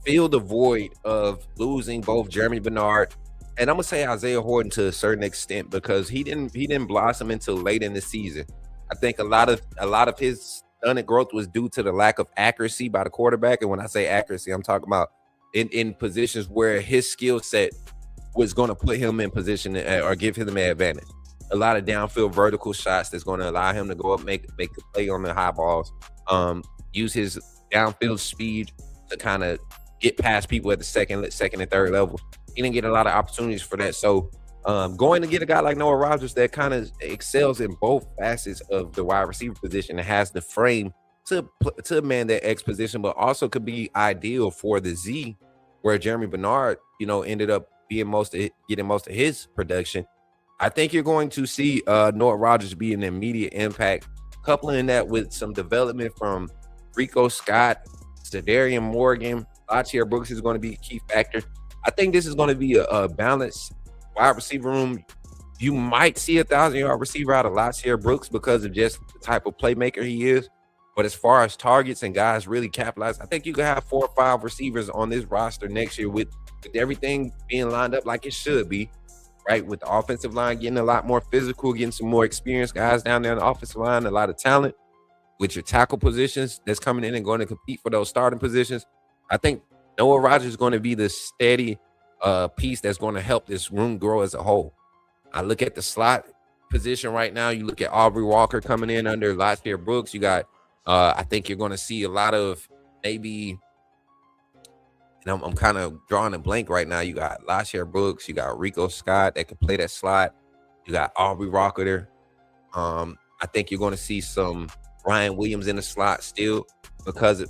fill the void of losing both Jeremy Bernard and I'm gonna say Isaiah Horton to a certain extent, because he didn't blossom until late in the season. I think a lot of his stunted growth was due to the lack of accuracy by the quarterback. And when I say accuracy, I'm talking about in positions where his skill set was going to put him in position or give him an advantage. A lot of downfield vertical shots that's going to allow him to go up, make a play on the high balls, use his downfield speed to kind of get past people at the second and third level. He didn't get a lot of opportunities for that. So going to get a guy like Noah Rogers that kind of excels in both facets of the wide receiver position and has the frame to man that X position, but also could be ideal for the Z, where Jeremy Bernard, ended up being getting most of his production. I think you're going to see Noah Rogers be an immediate impact, coupling that with some development from Rico Scott, Sedarian Morgan. Latier Brooks is going to be a key factor. I think this is going to be a balanced wide receiver room. You might see a 1,000-yard receiver out of Latier Brooks because of just the type of playmaker he is. But as far as targets and guys really capitalize, I think you can have 4 or 5 receivers on this roster next year with with everything being lined up like it should be, right? With the offensive line getting a lot more physical, getting some more experienced guys down there on the offensive line, a lot of talent with your tackle positions that's coming in and going to compete for those starting positions. I think Noah Rogers is going to be the steady piece that's going to help this room grow as a whole. I look at the slot position right now. You look at Aubrey Walker coming in under Lashier Brooks. You got, I think you're going to see a lot of maybe, and I'm kind of drawing a blank right now. You got Lashier Brooks. You got Rico Scott that can play that slot. You got Aubrey Walker there. I think you're going to see some Ryan Williams in the slot still because,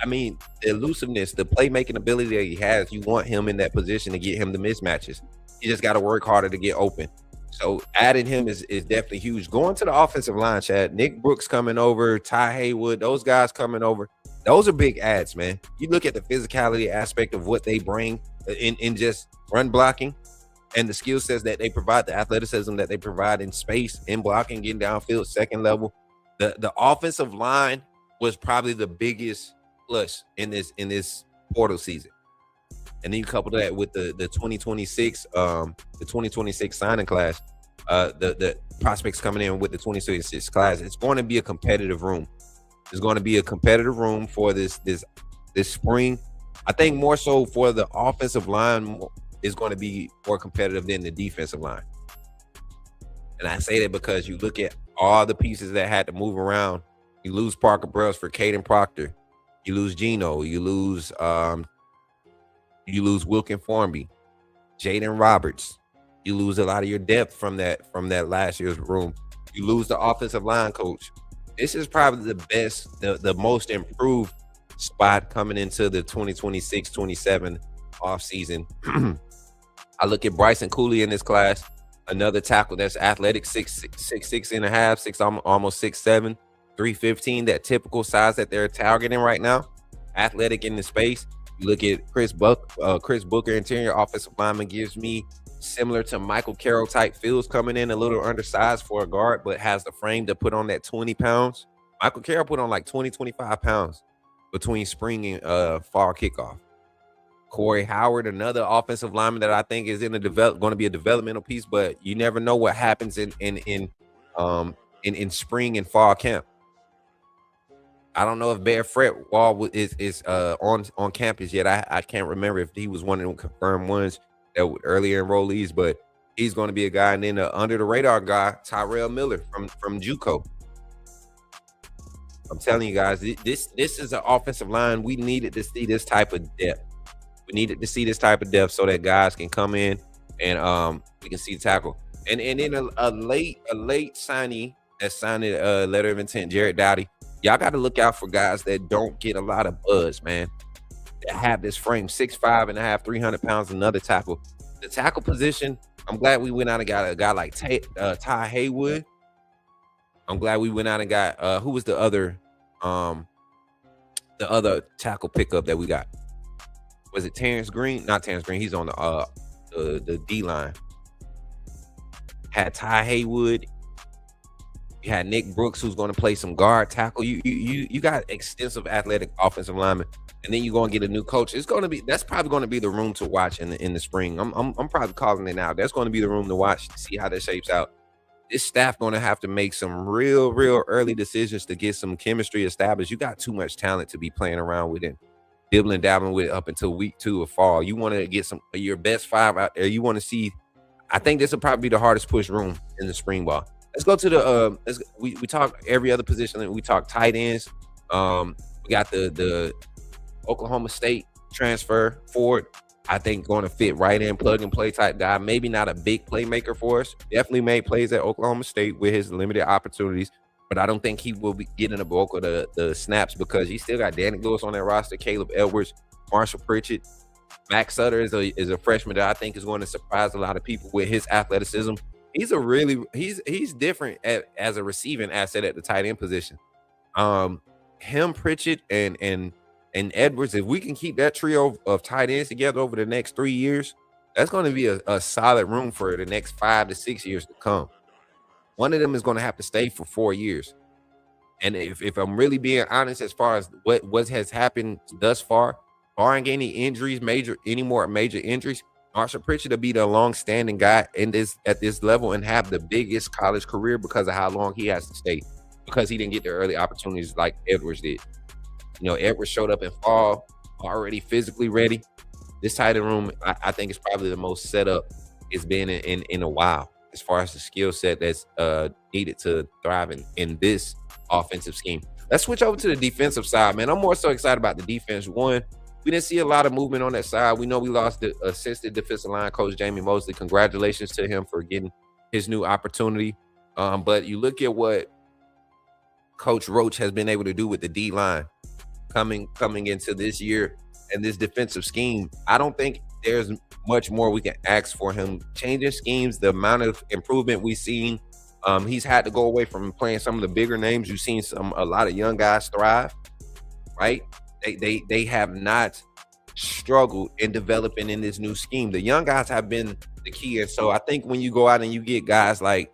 the elusiveness, the playmaking ability that he has, you want him in that position to get him the mismatches. You just got to work harder to get open. So adding him is definitely huge. Going to the offensive line, Chad, Nick Brooks coming over, Ty Haywood, those guys coming over. Those are big adds, man. You look at the physicality aspect of what they bring in just run blocking and the skill sets that they provide, the athleticism that they provide in space, in blocking, getting downfield, second level. The offensive line was probably the biggest plus in this portal season. And then you couple that with the 2026 signing class, the prospects coming in with the 2026 class. It's going to be a competitive room. It's going to be a competitive room for this spring. I think more so for the offensive line is going to be more competitive than the defensive line. And I say that because you look at all the pieces that had to move around. You lose Parker Brells for Caden Proctor. You lose Gino. You lose Wilkin Formby, Jaden Roberts. You lose a lot of your depth from that last year's room. You lose the offensive line coach. This is probably the best, the most improved spot coming into the 2026-27 offseason. I look at Bryson Cooley in this class, another tackle that's athletic, 6'6" and a half, almost 6'7", 315, that typical size that they're targeting right now. Athletic in the space. You look at Chris Booker, interior offensive lineman, gives me similar to Michael Carroll type feels, coming in a little undersized for a guard, but has the frame to put on that 20 pounds. Michael Carroll put on like 20, 25 pounds between spring and fall kickoff. Corey Howard, another offensive lineman that I think is going to be a developmental piece, but you never know what happens in spring and fall camp. I don't know if Bear Fred Wall is on campus yet. I can't remember if he was one of the confirmed ones that were earlier enrollees, but he's going to be a guy. And then under the radar guy, Tyrell Miller from JUCO. I'm telling you guys, this is an offensive line. We needed to see this type of depth. We needed to see this type of depth so that guys can come in and we can see tackle. And then a late signee that signed a letter of intent, Jared Dowdy. Y'all got to look out for guys that don't get a lot of buzz, man. That have this frame, 6'5" and a half, 300 pounds, another tackle. The tackle position, I'm glad we went out and got a guy like Ty Haywood. I'm glad we went out and got who was the other tackle pickup that we got? Was it Terrence Green? Not Terrence Green. He's on the D line. Had Ty Haywood. You had Nick Brooks, who's going to play some guard tackle. You got extensive athletic offensive linemen, and then you're going to get a new coach. That's probably going to be the room to watch in the spring. I'm probably calling it now. That's going to be the room to watch to see how that shapes out. This staff going to have to make some real early decisions to get some chemistry established. You got too much talent to be playing around with and dibbling dabbling with up until week 2 of fall. You want to get some your best 5 out there. You want to see. I think this will probably be the hardest push room in the spring ball. Let's go to the we talk every other position. We talk tight ends. We got the Oklahoma State transfer forward. I think going to fit right in, plug and play type guy. Maybe not a big playmaker for us. Definitely made plays at Oklahoma State with his limited opportunities, but I don't think he will be getting the bulk of the snaps because he still got Danny Lewis on that roster, Caleb Edwards, Marshall Pritchett. Max Sutter is a freshman that I think is going to surprise a lot of people with his athleticism. He's different as a receiving asset at the tight end position. Him, Pritchett, and Edwards, if we can keep that trio of tight ends together over the next 3 years, that's going to be a solid room for the next 5 to 6 years to come. One of them is going to have to stay for 4 years. And if I'm really being honest as far as what has happened thus far, barring any more major injuries, Marshall Pritchard to be the long-standing guy at this level and have the biggest college career because of how long he has to stay, because he didn't get the early opportunities like Edwards did. Edwards showed up in fall, already physically ready. This tight end room, I think, is probably the most set up it's been in a while as far as the skill set that's needed to thrive in this offensive scheme. Let's switch over to the defensive side, man. I'm more so excited about the defense. One, we didn't see a lot of movement on that side. We know we lost the assistant defensive line coach, Jamie Mosley. Congratulations to him for getting his new opportunity. But you look at what Coach Roach has been able to do with the D-line coming into this year and this defensive scheme. I don't think there's much more we can ask for him. Changing schemes, the amount of improvement we've seen. He's had to go away from playing some of the bigger names. You've seen a lot of young guys thrive, right? They have not struggled in developing in this new scheme. The young guys have been the key. And so I think when you go out and you get guys like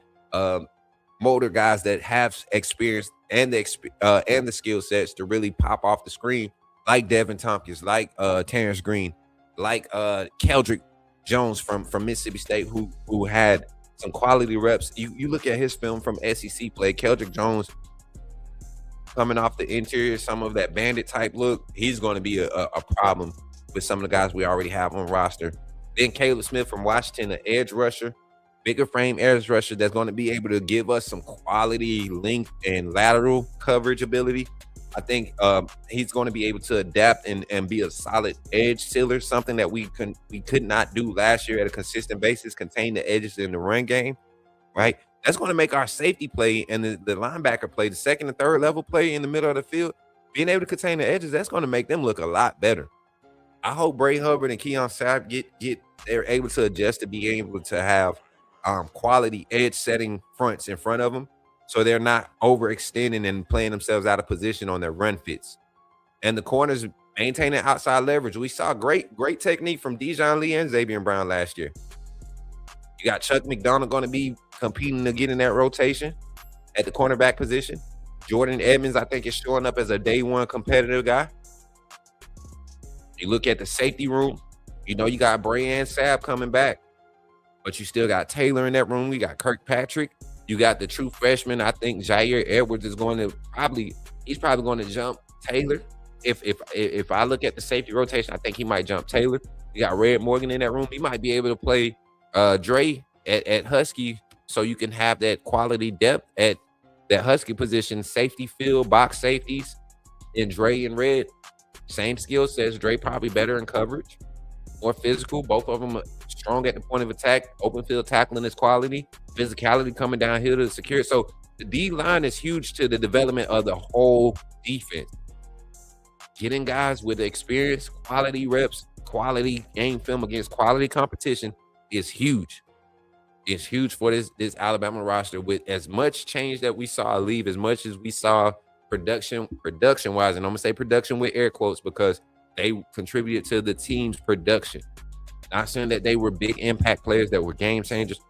motor guys that have experience and the skill sets to really pop off the screen, like Devin Tompkins, like Terrence Green, like Keldrick Jones from Mississippi State, who had some quality reps. You look at his film from SEC play, Keldrick Jones coming off the interior, some of that bandit type look, he's going to be a problem with some of the guys we already have on roster. Then Caleb Smith from Washington, an edge rusher, bigger frame edge rusher that's going to be able to give us some quality length and lateral coverage ability. I think he's going to be able to adapt and be a solid edge sealer, something that we could not do last year at a consistent basis, contain the edges in the run game, right? That's going to make our safety play and the linebacker play, the second and third level play in the middle of the field, being able to contain the edges, that's going to make them look a lot better. I hope Bray Hubbard and Keon Sapp they're able to adjust to be able to have quality edge setting fronts in front of them, so they're not overextending and playing themselves out of position on their run fits. And the corners maintaining outside leverage. We saw great technique from Dijon Lee and Xavier Brown last year. You got Chuck McDonald going to be competing to get in that rotation at the cornerback position. Jordan Edmonds, I think, is showing up as a day one competitive guy. You look at the safety room, you got Bray and Sapp coming back, but you still got Taylor in that room. You got Kirkpatrick. You got the true freshman. I think Jair Edwards is going to probably going to jump Taylor. If I look at the safety rotation, I think he might jump Taylor. You got Red Morgan in that room. He might be able to play Dre at Husky, so you can have that quality depth at that Husky position, safety field, box safeties, and Dre and Red. Same skill sets. Dre probably better in coverage, more physical. Both of them are strong at the point of attack. Open field tackling is quality. Physicality coming downhill to secure. So the D-line is huge to the development of the whole defense. Getting guys with experience, quality reps, quality game film against quality competition is huge. It's huge for this Alabama roster. With as much change that we saw leave, as much as we saw production-wise, and I'm going to say production with air quotes because they contributed to the team's production. Not saying that they were big impact players that were game changers.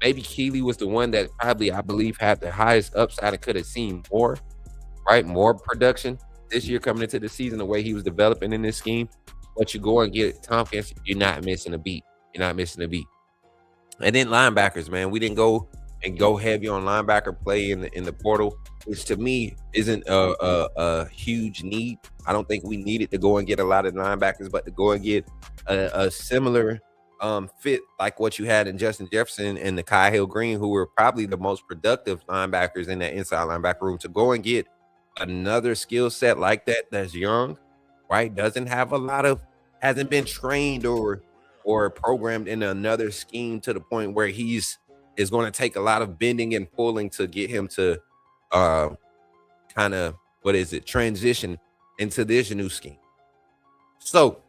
Maybe Keeley was the one that probably, I believe, had the highest upside and could have seen more, right? More production this year coming into the season, the way he was developing in this scheme. But you go and get Tompkins, you're not missing a beat. And then linebackers, man. We didn't go heavy on linebacker play in the portal, which to me isn't a huge need. I don't think we needed to go and get a lot of linebackers, but to go and get a similar fit like what you had in Justin Jefferson and the Kai Hill Green, who were probably the most productive linebackers in that inside linebacker room, to go and get another skill set like that that's young, right? Doesn't have hasn't been trained or programmed in another scheme to the point where is going to take a lot of bending and pulling to get him to transition into this new scheme. So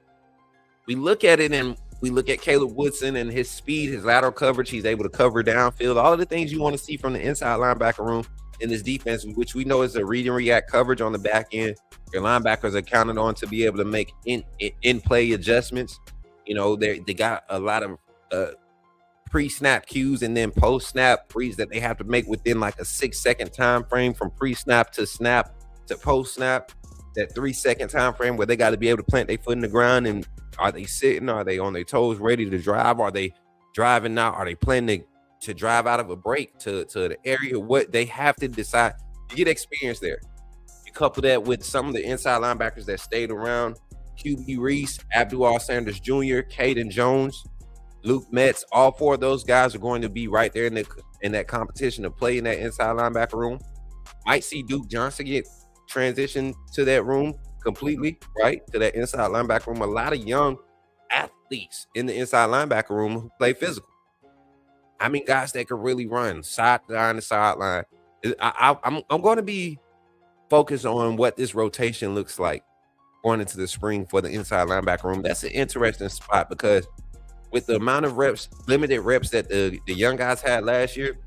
we look at it and we look at Caleb Woodson and his speed, his lateral coverage. He's able to cover downfield, all of the things you want to see from the inside linebacker room in this defense, which we know is a read and react coverage on the back end. Your linebackers are counted on to be able to make in-play adjustments. They got a lot of pre-snap cues and then post-snap reads that they have to make within like a 6-second time frame from pre-snap to snap to post-snap. that 3-second time frame where they got to be able to plant their foot in the ground, and are they sitting? Are they on their toes ready to drive? Are they driving now? Are they planning to drive out of a break to the area? What they have to decide. You get experience there. You couple that with some of the inside linebackers that stayed around, QB Reese, Abdul Sanders Jr., Caden Jones, Luke Metz. All four of those guys are going to be right there in that competition to play in that inside linebacker room. Might see Duke Johnson get transitioned to that room completely, right? To that inside linebacker room. A lot of young athletes in the inside linebacker room who play physical. I mean, guys that can really run sideline to sideline. I'm going to be focused on what this rotation looks like going into the spring for the inside linebacker room. That's an interesting spot because with the amount of reps, limited reps that the young guys had last year,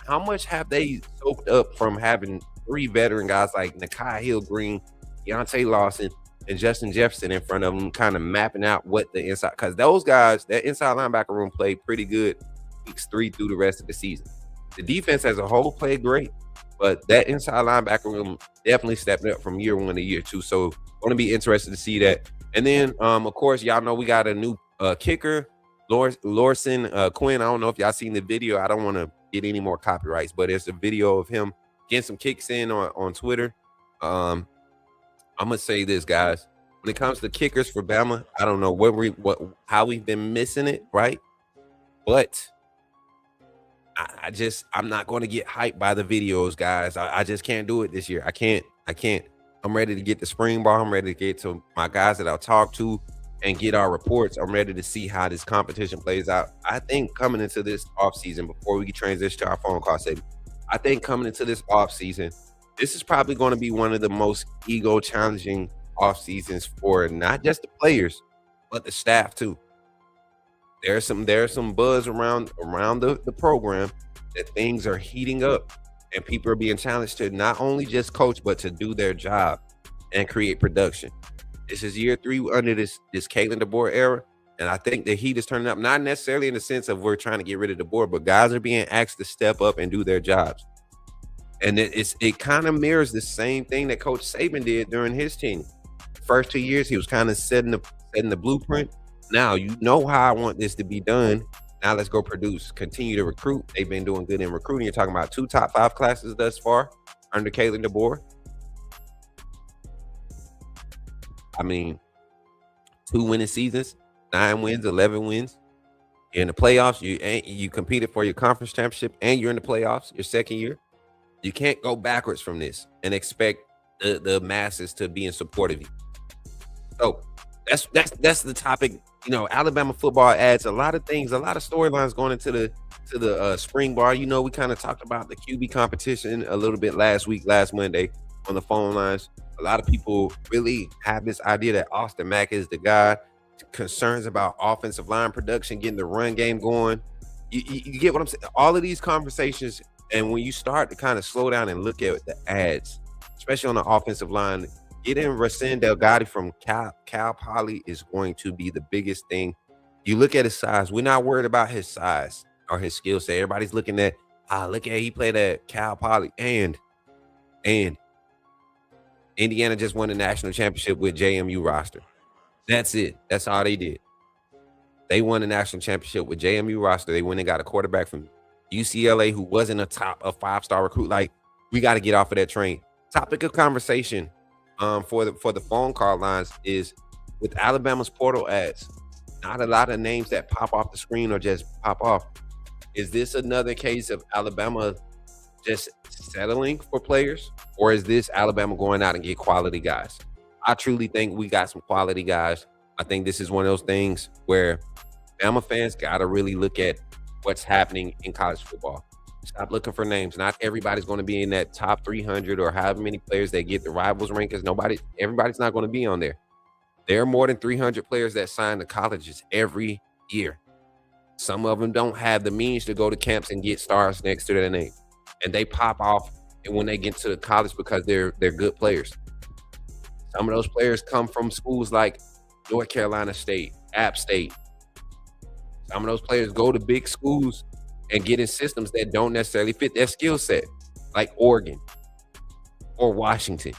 how much have they soaked up from having 3 veteran guys like Nakai Hill-Green, Deontay Lawson, and Justin Jefferson in front of them, kind of mapping out what the inside, because those guys, that inside linebacker room played pretty good weeks 3 through the rest of the season. The defense as a whole played great, but that inside linebacker room definitely stepped up from year 1 to year 2. So going to be interested to see that. And then, of course, y'all know we got a new kicker, Lorson Quinn. I don't know if y'all seen the video. I don't want to get any more copyrights, but it's a video of him getting some kicks in on Twitter. I'm gonna say this, guys. When it comes to kickers for Bama, I don't know how we've been missing it, right? But I'm not going to get hyped by the videos, guys. I just can't do it this year. I can't. I'm ready to get the spring ball. I'm ready to get to my guys that I'll talk to and get our reports. I'm ready to see how this competition plays out. I think coming into this offseason, before we transition to our phone call segment, I think coming into this offseason, this is probably going to be one of the most ego challenging off seasons for not just the players, but the staff too. There's some buzz around the program that things are heating up and people are being challenged to not only just coach, but to do their job and create production. This is year 3 under this Kalen DeBoer era, and I think the heat is turning up, not necessarily in the sense of we're trying to get rid of DeBoer, but guys are being asked to step up and do their jobs. And it kind of mirrors the same thing that Coach Saban did during his tenure. First 2 years, he was kind of setting the blueprint. Now, you know how I want this to be done. Now let's go produce. Continue to recruit. They've been doing good in recruiting. You're talking about 2 top 5 classes thus far under Kalen DeBoer. I mean, 2 winning seasons, 9 wins, 11 wins. You're in the playoffs. You competed for your conference championship, and you're in the playoffs your second year. You can't go backwards from this and expect the masses to be in support of you. So that's the topic. You know, Alabama football adds a lot of things, a lot of storylines going into the spring bar. You know, we kind of talked about the QB competition a little bit last Monday on the phone lines. A lot of people really have this idea that Austin Mack is the guy. Concerns about offensive line production, getting the run game going. You get what I'm saying? All of these conversations, and when you start to kind of slow down and look at the ads, especially on the offensive line, getting Racine Delgado from Cal Poly is going to be the biggest thing. You look at his size. We're not worried about his size or his skill set. Everybody's looking at, look at he played at Cal Poly, and Indiana just won the national championship with JMU roster. That's it. That's all they did. They won the national championship with JMU roster. They went and got a quarterback from UCLA who wasn't a 5-star recruit. Like, we got to get off of that train. Topic of conversation for the phone call lines is with Alabama's portal ads. Not a lot of names that pop off the screen or just pop off. Is this another case of Alabama just settling for players, or is this Alabama going out and get quality guys? I truly think we got some quality guys. I think this is one of those things where Bama fans got to really look at what's happening in college football. Stop looking for names. Not everybody's going to be in that top 300 or however many players they get the rivals rankings. Everybody's not going to be on there. There are more than 300 players that sign to colleges every year. Some of them don't have the means to go to camps and get stars next to their name. And they pop off when they get to the college because they're good players. Some of those players come from schools like North Carolina State, App State. Some of those players go to big schools and get in systems that don't necessarily fit their skill set, like Oregon or Washington.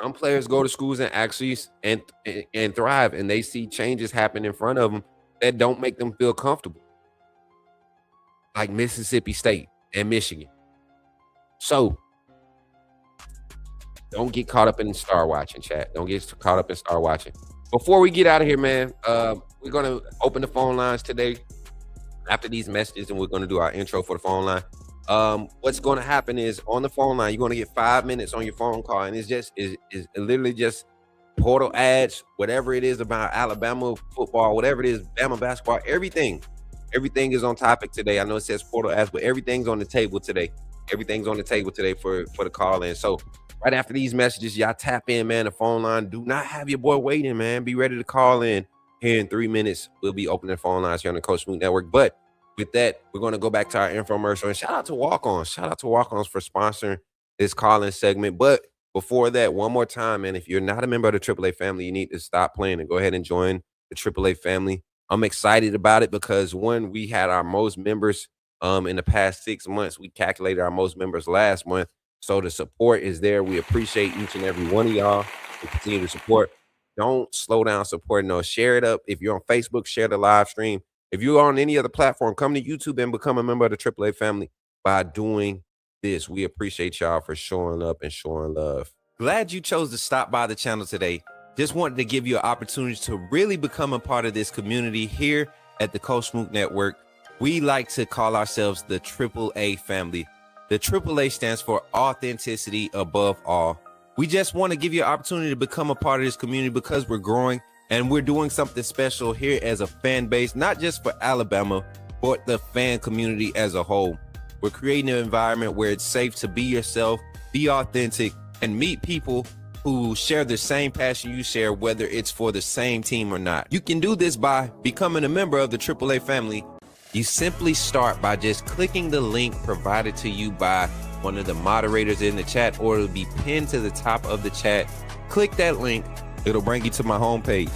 Some players go to schools and actually and thrive, and they see changes happen in front of them that don't make them feel comfortable, like Mississippi State and Michigan. So don't get caught up in star watching, chat. Don't get caught up in star watching. Before we get out of here, man, we're going to open the phone lines today after these messages, and we're going to do our intro for the phone line. What's going to happen is on the phone line, you're going to get 5 minutes on your phone call, and it's literally just portal ads, whatever it is about Alabama football, whatever it is, Bama basketball, everything is on topic today. I know it says portal ads, but everything's on the table today. Everything's on the table today for the call in. So right after these messages, y'all tap in, man. The phone line. Do not have your boy waiting, man. Be ready to call in here in 3 minutes. We'll be opening the phone lines here on the Coach Smook Network. But with that, we're going to go back to our infomercial. And shout out to Walk-Ons. Shout out to Walk-Ons for sponsoring this call-in segment. But before that, one more time, man, if you're not a member of the AAA family, you need to stop playing and go ahead and join the AAA family. I'm excited about it because, one, we had our most members in the past 6 months. We calculated our most members last month. So the support is there. We appreciate each and every one of y'all to continue to support. Don't slow down supporting us. Share it up. If you're on Facebook, share the live stream. If you're on any other platform, come to YouTube and become a member of the AAA family by doing this. We appreciate y'all for showing up and showing love. Glad you chose to stop by the channel today. Just wanted to give you an opportunity to really become a part of this community here at the Coach Smook Network. We like to call ourselves the AAA family. The AAA stands for authenticity above all. We just want to give you an opportunity to become a part of this community because we're growing and we're doing something special here as a fan base, not just for Alabama, but the fan community as a whole. We're creating an environment where it's safe to be yourself, be authentic, and meet people who share the same passion you share, whether it's for the same team or not. You can do this by becoming a member of the AAA family. You simply start by just clicking the link provided to you by one of the moderators in the chat, or it'll be pinned to the top of the chat. Click that link. It'll bring you to my homepage.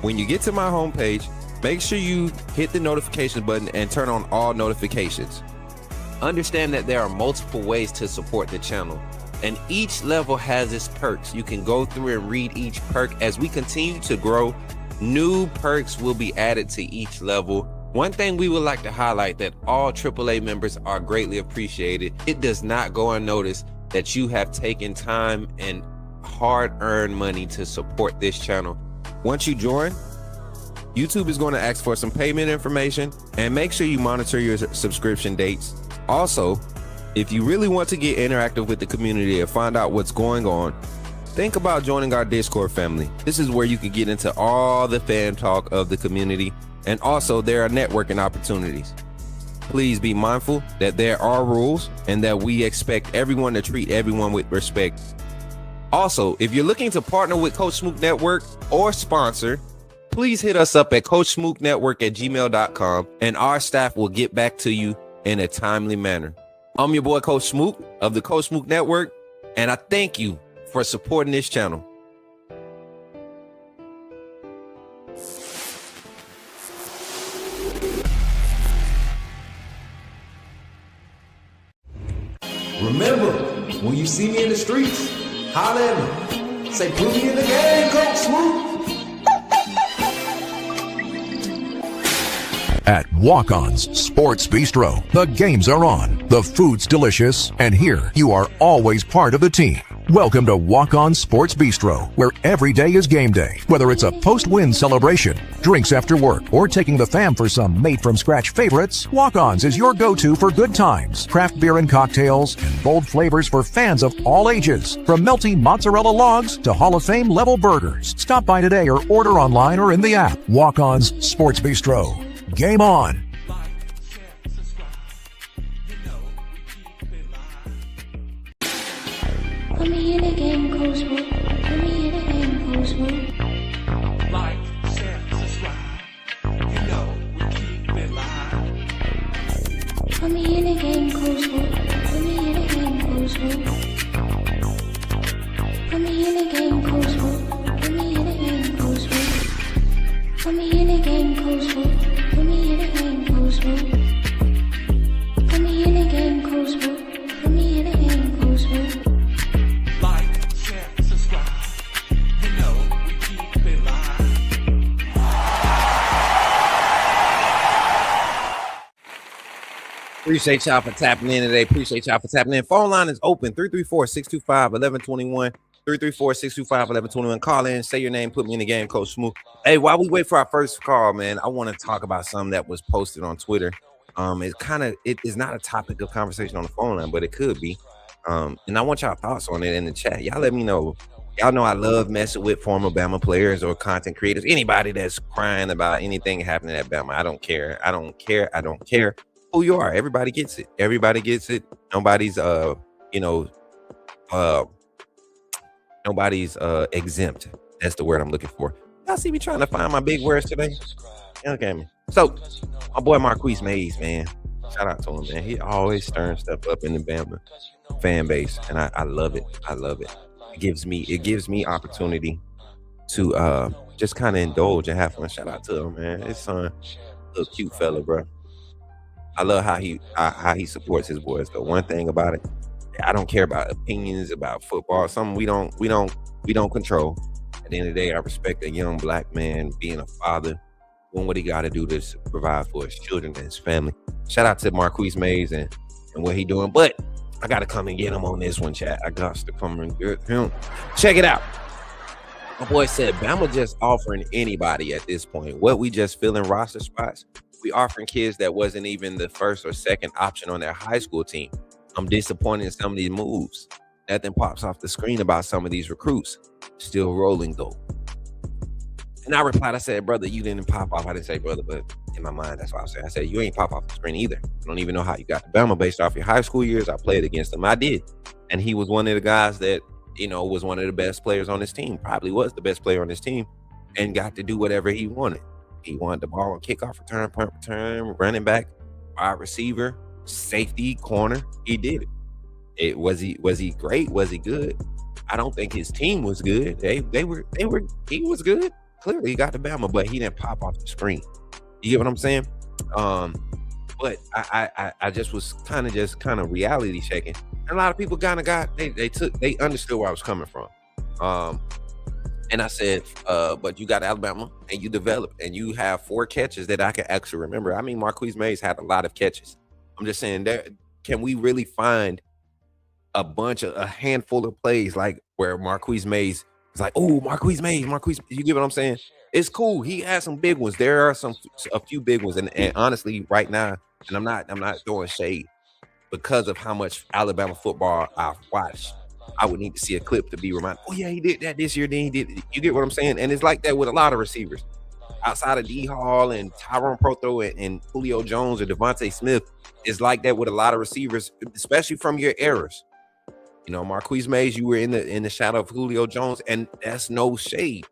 When you get to my homepage, make sure you hit the notification button and turn on all notifications. Understand that there are multiple ways to support the channel, and each level has its perks. You can go through and read each perk. As we continue to grow, new perks will be added to each level. One thing we would like to highlight that all AAA members are greatly appreciated. It does not go unnoticed that you have taken time and hard-earned money to support this channel. Once you join, YouTube is going to ask for some payment information, and make sure you monitor your subscription dates. Also, if you really want to get interactive with the community and find out what's going on, think about joining our Discord family. This is where you can get into all the fan talk of the community. And also, there are networking opportunities. Please be mindful that there are rules and that we expect everyone to treat everyone with respect. Also, if you're looking to partner with Coach Smook Network or sponsor, please hit us up at coachsmooknetwork@gmail.com, and our staff will get back to you in a timely manner. I'm your boy, Coach Smook of the Coach Smook Network, and I thank you for supporting this channel. Remember, when you see me in the streets, holler at me. Say, put me in the game, Coach Smook. At Walk-On's Sports Bistro, the games are on, the food's delicious, and here you are always part of the team. Welcome to Walk-On Sports Bistro, where every day is game day. Whether it's a post-win celebration, drinks after work, or taking the fam for some made-from-scratch favorites, Walk-On's is your go-to for good times, craft beer and cocktails, and bold flavors for fans of all ages. From melty mozzarella logs to Hall of Fame level burgers. Stop by today or order online or in the app. Walk-On's Sports Bistro. Game on. Put me in the game, Coach Smook. Put me in the game, Coach Smook. Like, share, subscribe. You know we keep it live. Put me in the game, Coach Smook. Put me in the game, Coach Smook. Put me in the game, Coach Smook. Put me in the game, Coach Smook. Put me in the game, Coach Smook. Put me in the game, Coach Smook. Put me in the game, Coach Smook. Put me in the game, Coach Smook. Like, share, subscribe. Appreciate y'all for tapping in today. Appreciate y'all for tapping in. Phone line is open 334-625-1121. 334-625-1121. Call in, say your name, put me in the game, Coach Smook. Hey, while we wait for our first call, man, I want to talk about something that was posted on Twitter. It is not a topic of conversation on the phone line, but it could be. And I want y'all thoughts on it in the chat. Y'all let me know. Y'all know I love messing with former Bama players or content creators. Anybody that's crying about anything happening at Bama. I don't care who you are. Everybody gets it. Nobody's nobody's exempt. That's the word I'm looking for. Y'all see me trying to find my big words today? Okay, man. So my boy Marquise Mays, man. Shout out to him, man. He always stirring stuff up in the Bama fan base, and I love it. It gives me opportunity to just kind of indulge and have fun. Shout out to him, man. His son, little cute fella, bro. I love how he supports his boys. The one thing about it, I don't care about opinions about football. Something we don't control. At the end of the day, I respect a young black man being a father, doing what he got to do to provide for his children and his family. Shout out to Marquise Mays and what he doing. But I got to come and get him on this one, chat. I got to come and get him. Check it out. My boy said, Bama just offering anybody at this point. What we just filling roster spots? We offering kids that wasn't even the first or second option on their high school team. I'm disappointed in some of these moves. Nothing pops off the screen about some of these recruits. Still rolling though. And I replied, I said, brother, you didn't pop off. I didn't say brother, but in my mind, that's what I said. I said, you ain't pop off the screen either. I don't even know how you got to Bama based off your high school years. I played against him. I did. And he was one of the guys that, was one of the best players on his team. Probably was the best player on his team and got to do whatever he wanted. He wanted the ball on kickoff return, punt return, running back, wide receiver, safety, corner. He did it. Was he great? Was he good? I don't think his team was good. He was good. Clearly he got to Bama, but he didn't pop off the screen. You get what I'm saying? But I just was kind of reality checking. And a lot of people kind of they understood where I was coming from. And I said, but you got Alabama and you develop and you have 4 catches that I can actually remember. I mean, Marquise Mays had a lot of catches. I'm just saying, can we really find a handful of plays like where Marquise Mays is like, oh, Marquise Mays, you get what I'm saying? It's cool. He has some big ones. There are a few big ones. And honestly, right now, and I'm not throwing shade because of how much Alabama football I've watched. I would need to see a clip to be reminded, oh yeah, he did that this year, then he did. You get what I'm saying? And it's like that with a lot of receivers. Outside of D Hall and Tyrone Proto and Julio Jones or Devontae Smith, it's like that with a lot of receivers, especially from your eras. Marquise Mays, you were in the shadow of Julio Jones, and that's no shade.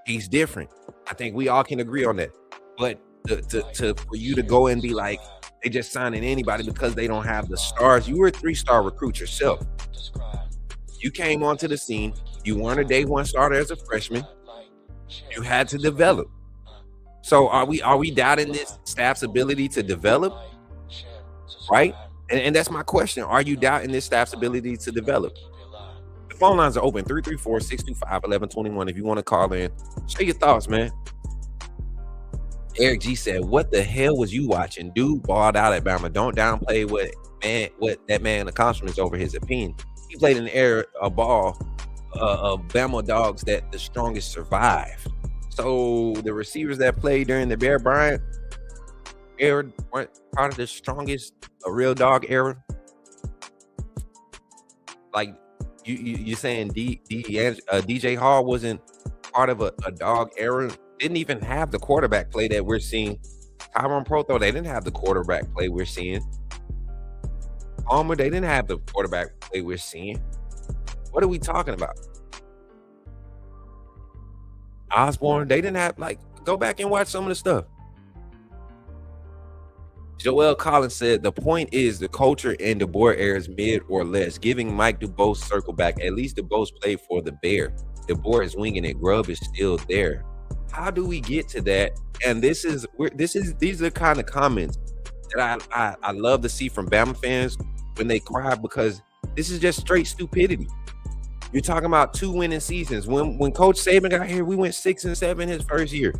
He's different. I think we all can agree on that. But for you to go and be like, they just signing anybody because they don't have the stars. You were a 3-star recruit yourself. You came onto the scene. You weren't a day one starter as a freshman. You had to develop. So are we doubting this staff's ability to develop? Right? And that's my question. Are you doubting this staff's ability to develop? The phone lines are open, 334-625-1121. If you want to call in, share your thoughts, man. Eric G said, what the hell was you watching? Dude balled out at Bama. Don't downplay what that man accomplishments over his opinion. He played in the air a ball of Bama dogs that the strongest survive. So the receivers that played during the Bear Bryant era weren't part of the strongest real dog era. Like you saying DJ Hall wasn't part of a dog era? Didn't even have the quarterback play that we're seeing. Tyrone Proto, they didn't have the quarterback play we're seeing. Palmer, they didn't have the quarterback play we're seeing. What are we talking about? Osborne, they didn't have, go back and watch some of the stuff. Joel Collins said, the point is the culture in DeBoer era is mid or less. Giving Mike DuBose circle back. At least DuBose played for the Bear. DeBoer is winging it. Grubb is still there. How do we get to that? And these are the kind of comments that I love to see from Bama fans when they cry, because this is just straight stupidity. You're talking about 2 winning seasons. When Coach Saban got here, we went 6-7 his first year.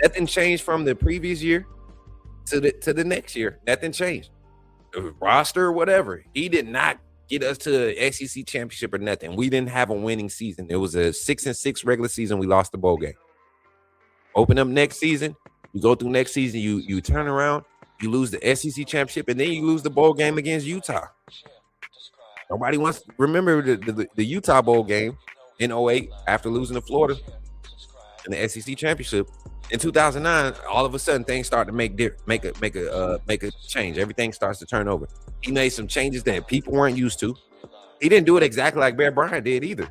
Nothing changed from the previous year to the next year. Nothing changed. roster or whatever. He did not get us to an SEC championship or nothing. We didn't have a winning season. It was a 6-6 regular season. We lost the bowl game. Open up next season. You go through next season. You turn around. You lose the SEC championship, and then you lose the bowl game against Utah. Nobody wants to remember the Utah bowl game in 2008 after losing to Florida in the SEC championship. In 2009, all of a sudden things start to make a change. Everything starts to turn over. He made some changes that people weren't used to. He didn't do it exactly like Bear Bryant did either.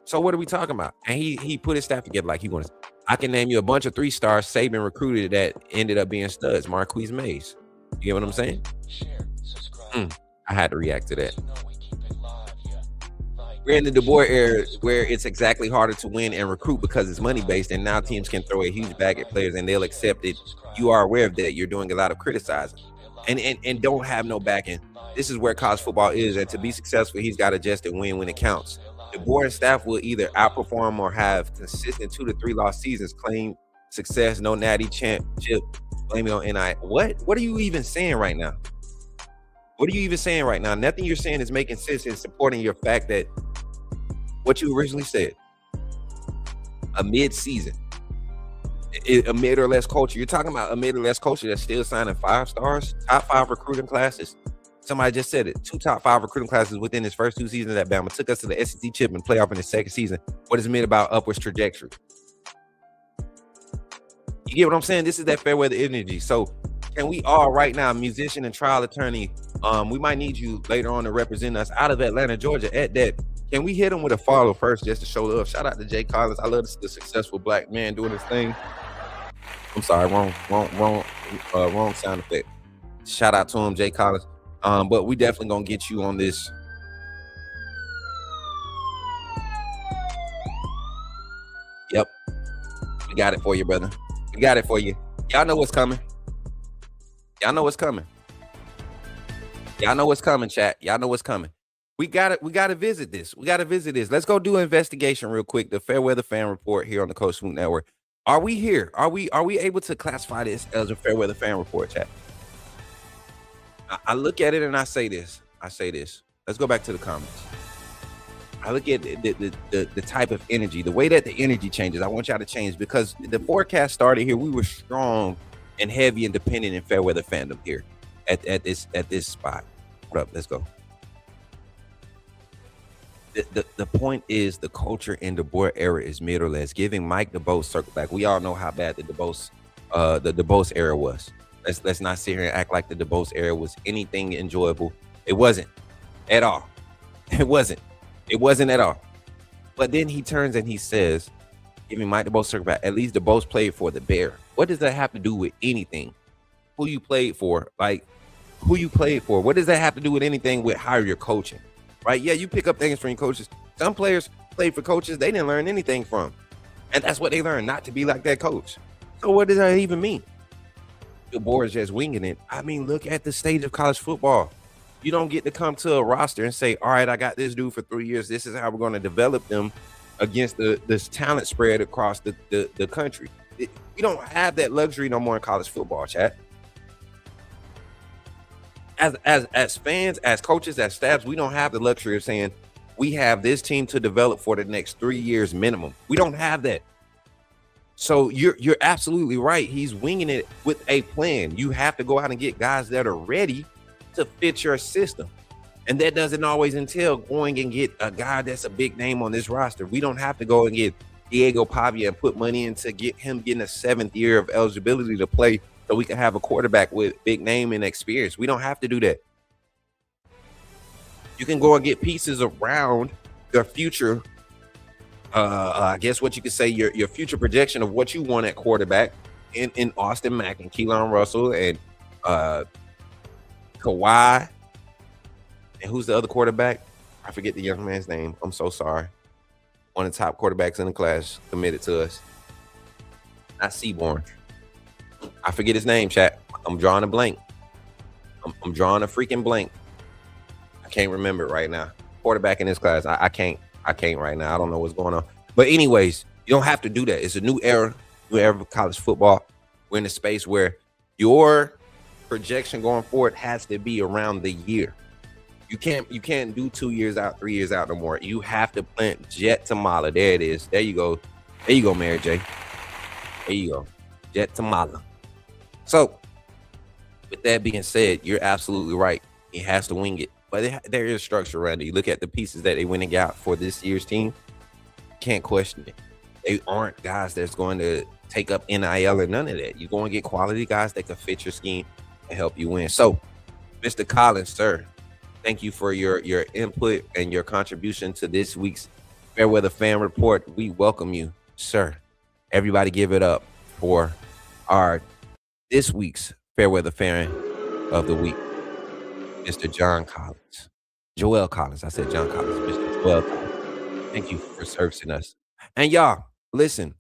So what are we talking about? And he put his staff together like he wanted. I can name you a bunch of 3-stars Saban recruited that ended up being studs. Marquise Mays. You get what I'm saying? I had to react to that. We're in the DeBoer era where it's exactly harder to win and recruit because it's money-based, and now teams can throw a huge bag at players and they'll accept it. You are aware of that. You're doing a lot of criticizing and don't have no backing. This is where college football is, and to be successful, he's got to adjust and win when it counts. DeBoer and staff will either outperform or have consistent 2 to 3 lost seasons, claim success, no natty championship, blame it on NI. What are you even saying right now? What are you even saying right now? Nothing you're saying is making sense and supporting your fact that what you originally said, a mid-season, a mid or less culture. You're talking about a mid or less culture that's still signing 5 stars, top 5 recruiting classes. Somebody just said it. 2 top 5 recruiting classes within his first 2 seasons at Bama. Took us to the SEC chip and playoff in his second season. What is meant about upwards trajectory? You get what I'm saying? This is that fair weather energy. So can we all right now, musician and trial attorney, we might need you later on to represent us out of Atlanta, Georgia at that. Can we hit him with a follow first just to show love? Shout out to Jay Collins. I love the successful black man doing his thing. I'm sorry, wrong sound effect. Shout out to him, Jay Collins. But we definitely gonna get you on this. Yep. We got it for you, brother. We got it for you. Y'all know what's coming. Y'all know what's coming. Y'all know what's coming, chat. Y'all know what's coming. We gotta visit this. Let's go do an investigation real quick. The Fairweather Fan Report here on the Coach Smook Network. Are we here? Are we able to classify this as a Fairweather Fan Report, chat? I look at it and I say this. Let's go back to the comments. I look at the type of energy, the way that the energy changes. I want y'all to change because the forecast started here. We were strong and heavy and dependent in Fairweather fandom here at this spot. Hold up, let's go. The point is the culture in the DeBoer era is mid or less. Giving Mike DeBose circle back. We all know how bad the DeBose era was. Let's not sit here and act like the DeBose era was anything enjoyable. It wasn't at all. It wasn't at all. But then he turns and he says, giving Mike DeBose circle back. At least DeBose played for the Bear. What does that have to do with anything? Who you played for? Like who you played for? What does that have to do with anything with how you're coaching? Right? Yeah, you pick up things from your coaches. Some players played for coaches they didn't learn anything from. And that's what they learned, not to be like that coach. So what does that even mean? DeBoer is just winging it. I mean, look at the stage of college football. You don't get to come to a roster and say, all right, I got this dude for 3 years. This is how we're going to develop them against this talent spread across the country. We don't have that luxury no more in college football, chat. As fans, as coaches, as staffs, we don't have the luxury of saying we have this team to develop for the next 3 years minimum. We don't have that. So you're absolutely right. He's winging it with a plan. You have to go out and get guys that are ready to fit your system. And that doesn't always entail going and get a guy that's a big name on this roster. We don't have to go and get Diego Pavia and put money in to get him getting a 7th year of eligibility to play so we can have a quarterback with big name and experience. We don't have to do that. You can go and get pieces around your future. I guess what you could say, your future projection of what you want at quarterback in Austin Mack and Keelan Russell and Kawhi. And who's the other quarterback? I forget the young man's name. I'm so sorry. One of the top quarterbacks in the class committed to us. Not Seaborn. I forget his name, chat. I'm drawing a blank. I'm drawing a freaking blank. I can't remember it right now. Quarterback in this class. I can't right now. I don't know what's going on. But anyways, you don't have to do that. It's a new era of college football. We're in a space where your projection going forward has to be around the year. You can't do 2 years out, 3 years out no more. You have to plant Jet Tamala. There it is. There you go. There you go, Mary J. There you go. Jet Tamala. So, with that being said, you're absolutely right. He has to wing it. But there is structure around it. You look at the pieces that they went and got for this year's team. Can't question it. They aren't guys that's going to take up NIL or none of that. You're going to get quality guys that can fit your scheme and help you win. So, Mr. Collins, sir, thank you for your input and your contribution to this week's Fairweather Fan Report. We welcome you, sir. Everybody give it up for this week's Fairweather Fan of the Week, Mr. John Collins. Joel Collins. I said John Collins. Mr. Joel Collins. Thank you for servicing us. And y'all, listen,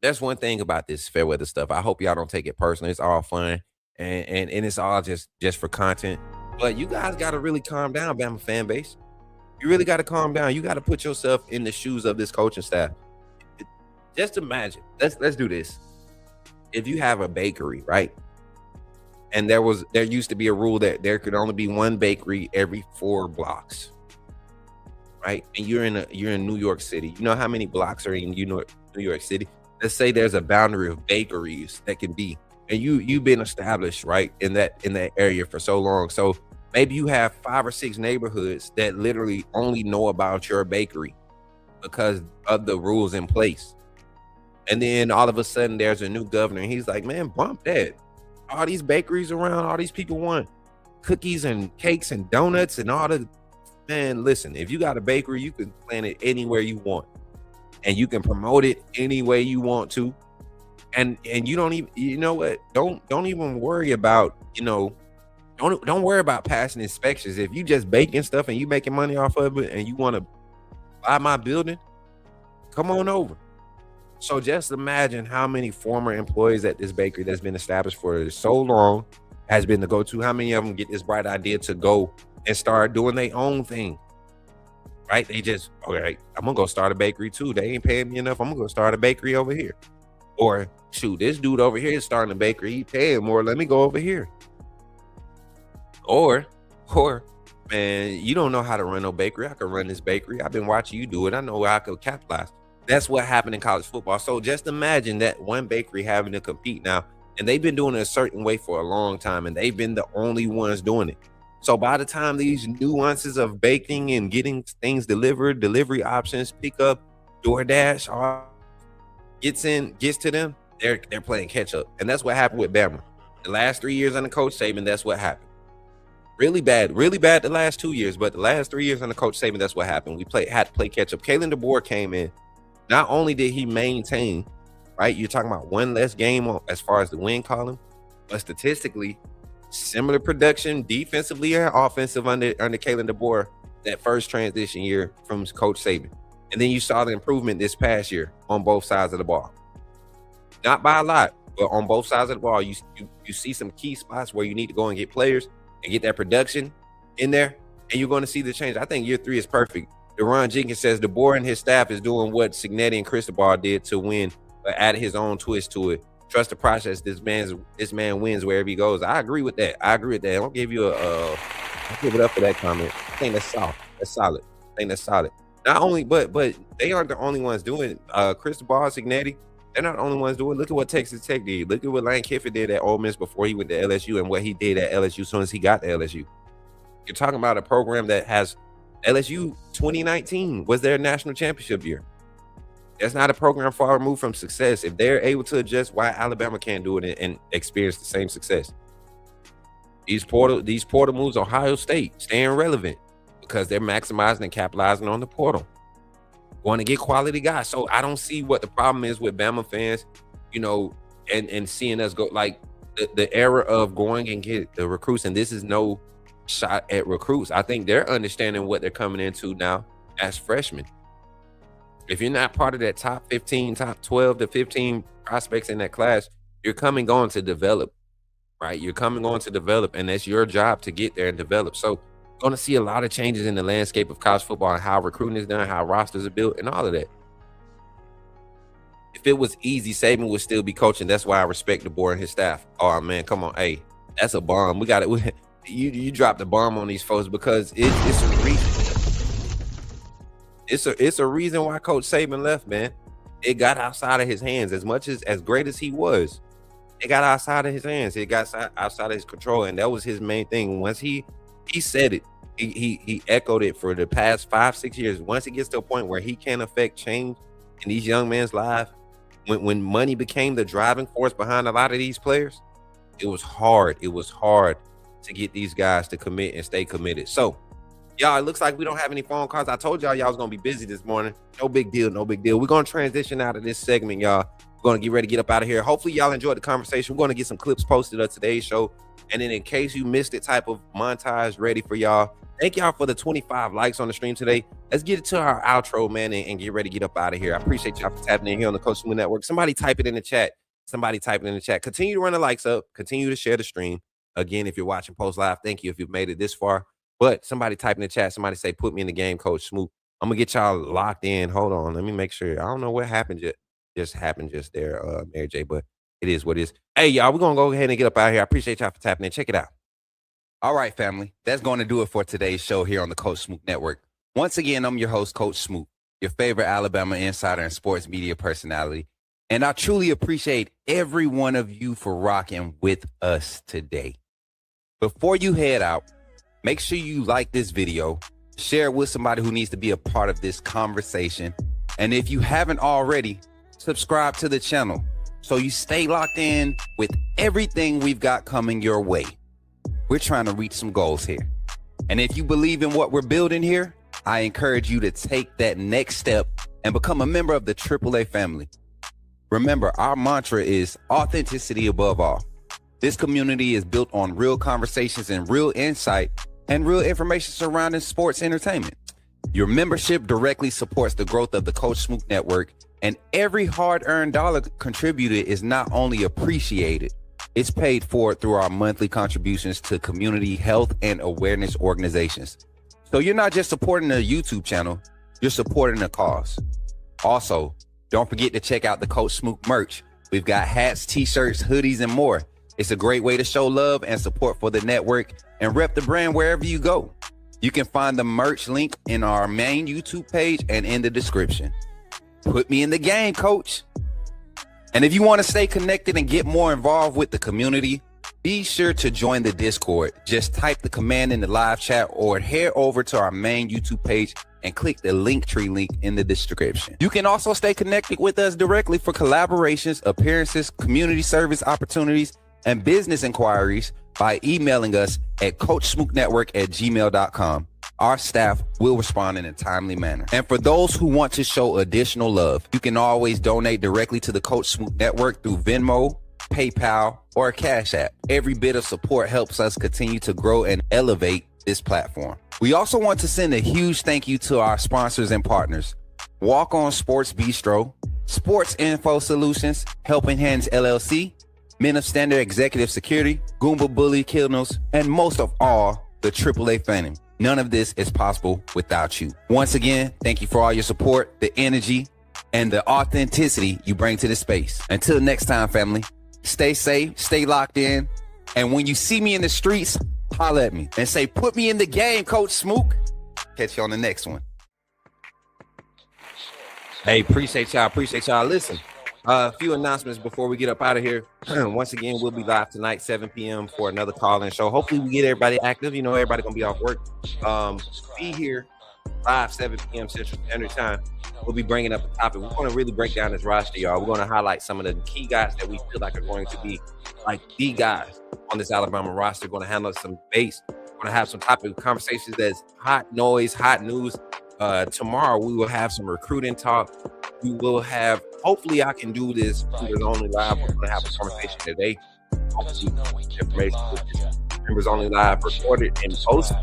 that's one thing about this Fairweather stuff. I hope y'all don't take it personal. It's all fun and it's all just for content. But you guys got to really calm down, Bama fan base. You really got to calm down. You got to put yourself in the shoes of this coaching staff. Just imagine. Let's do this. If you have a bakery, right? And there used to be a rule that there could only be one bakery every 4 blocks. Right? And you're in New York City. You know how many blocks are in New York City? Let's say there's a boundary of bakeries that can be, and you've been established, right, in that area for so long. So maybe you have 5 or 6 neighborhoods that literally only know about your bakery because of the rules in place. And then all of a sudden there's a new governor and he's like, man, bump that. All these bakeries around, all these people want cookies and cakes and donuts and all the, man, listen, if you got a bakery, you can plant it anywhere you want and you can promote it any way you want to. And you don't even, you know what? Don't even worry about, don't worry about passing inspections. If you just baking stuff and you making money off of it and you want to buy my building, come on over. So just imagine how many former employees at this bakery that's been established for so long has been the go-to. How many of them get this bright idea to go and start doing their own thing, right? They just, okay, I'm going to go start a bakery too. They ain't paying me enough. I'm going to go start a bakery over here. Or shoot, this dude over here is starting a bakery. He paying more. Let me go over here. Or, man, you don't know how to run no bakery. I can run this bakery. I've been watching you do it. I know where I could capitalize. That's what happened in college football. So just imagine that one bakery having to compete now, and they've been doing it a certain way for a long time, and they've been the only ones doing it. So by the time these nuances of baking and getting things delivered, delivery options, pickup, DoorDash, all gets to them, they're playing catch up. And that's what happened with Bama. The last 3 years under Coach Saban, that's what happened. Really bad the last 2 years, but the last 3 years under Coach Saban, that's what happened. We had to play catch up. Kalen DeBoer came in. Not only did he maintain, right, you're talking about one less game as far as the win column, but statistically, similar production defensively and offensive under Kalen DeBoer that first transition year from Coach Saban. And then you saw the improvement this past year on both sides of the ball. Not by a lot, but on both sides of the ball, you see some key spots where you need to go and get players and get that production in there, and you're going to see the change. I think year 3 is perfect. Deron Jenkins says DeBoer and his staff is doing what Signetti and Cristobal did to win, but added his own twist to it. Trust the process. This man wins wherever he goes. I agree with that. I don't give you I'll give it up for that comment. I think that's solid. I think that's solid. Not only, but they aren't the only ones doing it. Cristobal, Signetti, they're not the only ones doing it. Look at what Texas Tech did. Look at what Lane Kiffin did at Ole Miss before he went to LSU and what he did at LSU as soon as he got to LSU. You're talking about a program that has LSU 2019 was their national championship year. That's not a program far removed from success. If they're able to adjust, why Alabama can't do it and experience the same success? These portal moves, Ohio State staying relevant because they're maximizing and capitalizing on the portal, going to get quality guys. So I don't see what the problem is with Bama fans, and seeing us go like the era of going and get the recruits. And this is no shot at recruits. I think they're understanding what they're coming into now as freshmen. If you're not part of that top 15, top 12 to 15 prospects in that class, you're coming on to develop, right? You're coming on to develop, and that's your job to get there and develop. So going to see a lot of changes in the landscape of college football and how recruiting is done, how rosters are built, and all of that. If it was easy, Saban would still be coaching. That's why I respect DeBoer and his staff. Oh, man, come on. Hey, That's a bomb. We got it. You dropped the bomb on these folks because it's a reason. It's a reason why Coach Saban left, man. It got outside of his hands. As much as great as he was, it got outside of his hands. It got outside of his control, and that was his main thing. Once he said it, he echoed it for the past 5-6 years. Once it gets to a point where he can affect change in these young men's lives, when money became the driving force behind a lot of these players, it was hard. It was hard to get these guys to commit and stay committed. So, y'all, it looks like we don't have any phone calls. I told y'all was going to be busy this morning. No big deal. No big deal. We're going to transition out of this segment, y'all. We're going to get ready to get up out of here. Hopefully, y'all enjoyed the conversation. We're going to get some clips posted of today's show. And then in case you missed it, type of montage ready for y'all. Thank y'all for the 25 likes on the stream today. Let's get to our outro, man, and get ready to get up out of here. I appreciate y'all for tapping in here on the Coach Smook Network. Somebody type it in the chat. Continue to run the likes up. Continue to share the stream. Again, if you're watching post live, thank you if you've made it this far. But somebody type in the chat. Somebody say, put me in the game, Coach Smook. I'm going to get y'all locked in. Hold on. Let me make sure. I don't know what happened just happened just there, Mary J, but it is what it is. Hey, y'all, we're going to go ahead and get up out of here. I appreciate y'all for tapping in. Check it out. All right, family. That's going to do it for today's show here on the Coach Smook Network. Once again, I'm your host, Coach Smook, your favorite Alabama insider and sports media personality. And I truly appreciate every one of you for rocking with us today. Before you head out, make sure you like this video, share it with somebody who needs to be a part of this conversation. And if you haven't already, subscribe to the channel so you stay locked in with everything we've got coming your way. We're trying to reach some goals here. And if you believe in what we're building here, I encourage you to take that next step and become a member of the AAA family. Remember, our mantra is authenticity above all. This community is built on real conversations and real insight and real information surrounding sports entertainment. Your membership directly supports the growth of the Coach Smook Network, and every hard-earned dollar contributed is not only appreciated, it's paid for through our monthly contributions to community health and awareness organizations. So you're not just supporting a YouTube channel, you're supporting a cause. Also, don't forget to check out the Coach Smook merch. We've got hats, t-shirts, hoodies, and more. It's a great way to show love and support for the network and rep the brand wherever you go. You can find the merch link in our main YouTube page and in the description. Put me in the game, Coach. And if you want to stay connected and get more involved with the community, be sure to join the Discord. Just type the command in the live chat or head over to our main YouTube page and click the Linktree link in the description. You can also stay connected with us directly for collaborations, appearances, community service opportunities, and business inquiries by emailing us at coachsmooknetwork@gmail.com. Our staff will respond in a timely manner. And for those who want to show additional love, you can always donate directly to the Coach Smook Network through Venmo, PayPal, or a Cash App. Every bit of support helps us continue to grow and elevate this platform. We also want to send a huge thank you to our sponsors and partners: Walk On Sports Bistro, Sports Info Solutions, Helping Hands LLC, Men of Standard Executive Security, Goomba Bully Killnos, and most of all, the AAA Phantom. None of this is possible without you. Once again, thank you for all your support, the energy, and the authenticity you bring to this space. Until next time, family, stay safe, stay locked in, and when you see me in the streets, holler at me and say, put me in the game, Coach Smook. Catch you on the next one. Hey, appreciate y'all. Listen, a few announcements before we get up out of here. Once again, we'll be live tonight, 7 p.m. for another call-in show. Hopefully we get everybody active. You know, everybody gonna be off work. Be here live 7 p.m. Central Standard Time. We'll be bringing up a topic. We're going to really break down this roster, y'all. We're going to highlight some of the key guys that we feel like are going to be like the guys on this Alabama roster. We're going to handle some base. We're going to have some topic conversations that's hot noise, hot news. Tomorrow we will have some recruiting talk. We will have, hopefully I can do this members only live. We're going to have a conversation today. Hopefully information members only live, recorded and posted.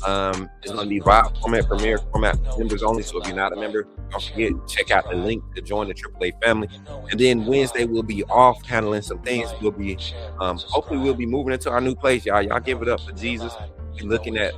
It's going to be vibe format, premiere format, members only. So if you're not a member, don't forget, check out the link to join the AAA family. And then Wednesday we'll be off handling some things. We'll be, hopefully we'll be moving into our new place, y'all. Y'all give it up for Jesus. We're looking at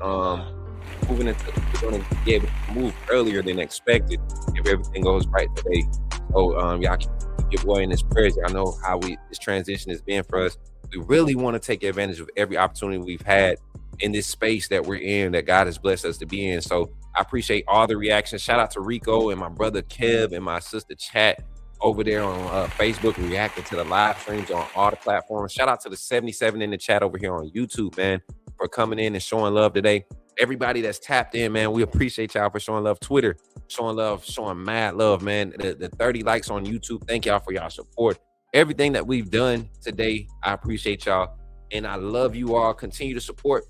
moving into, we're going to be able to move earlier than expected if everything goes right today. So y'all keep your boy in his prayers. Y'all know how this transition has been for us. We really want to take advantage of every opportunity we've had in this space that we're in, that God has blessed us to be in. So I appreciate all the reactions. Shout out to Rico and my brother Kev and my sister Chat over there on Facebook, reacting to the live streams on all the platforms. Shout out to the 77 in the chat over here on YouTube, man, for coming in and showing love today. Everybody that's tapped in, man, we appreciate y'all for showing love. Twitter, showing love, showing mad love, man. The 30 likes on YouTube. Thank y'all for y'all support. Everything that we've done today, I appreciate y'all. And I love you all. Continue to support.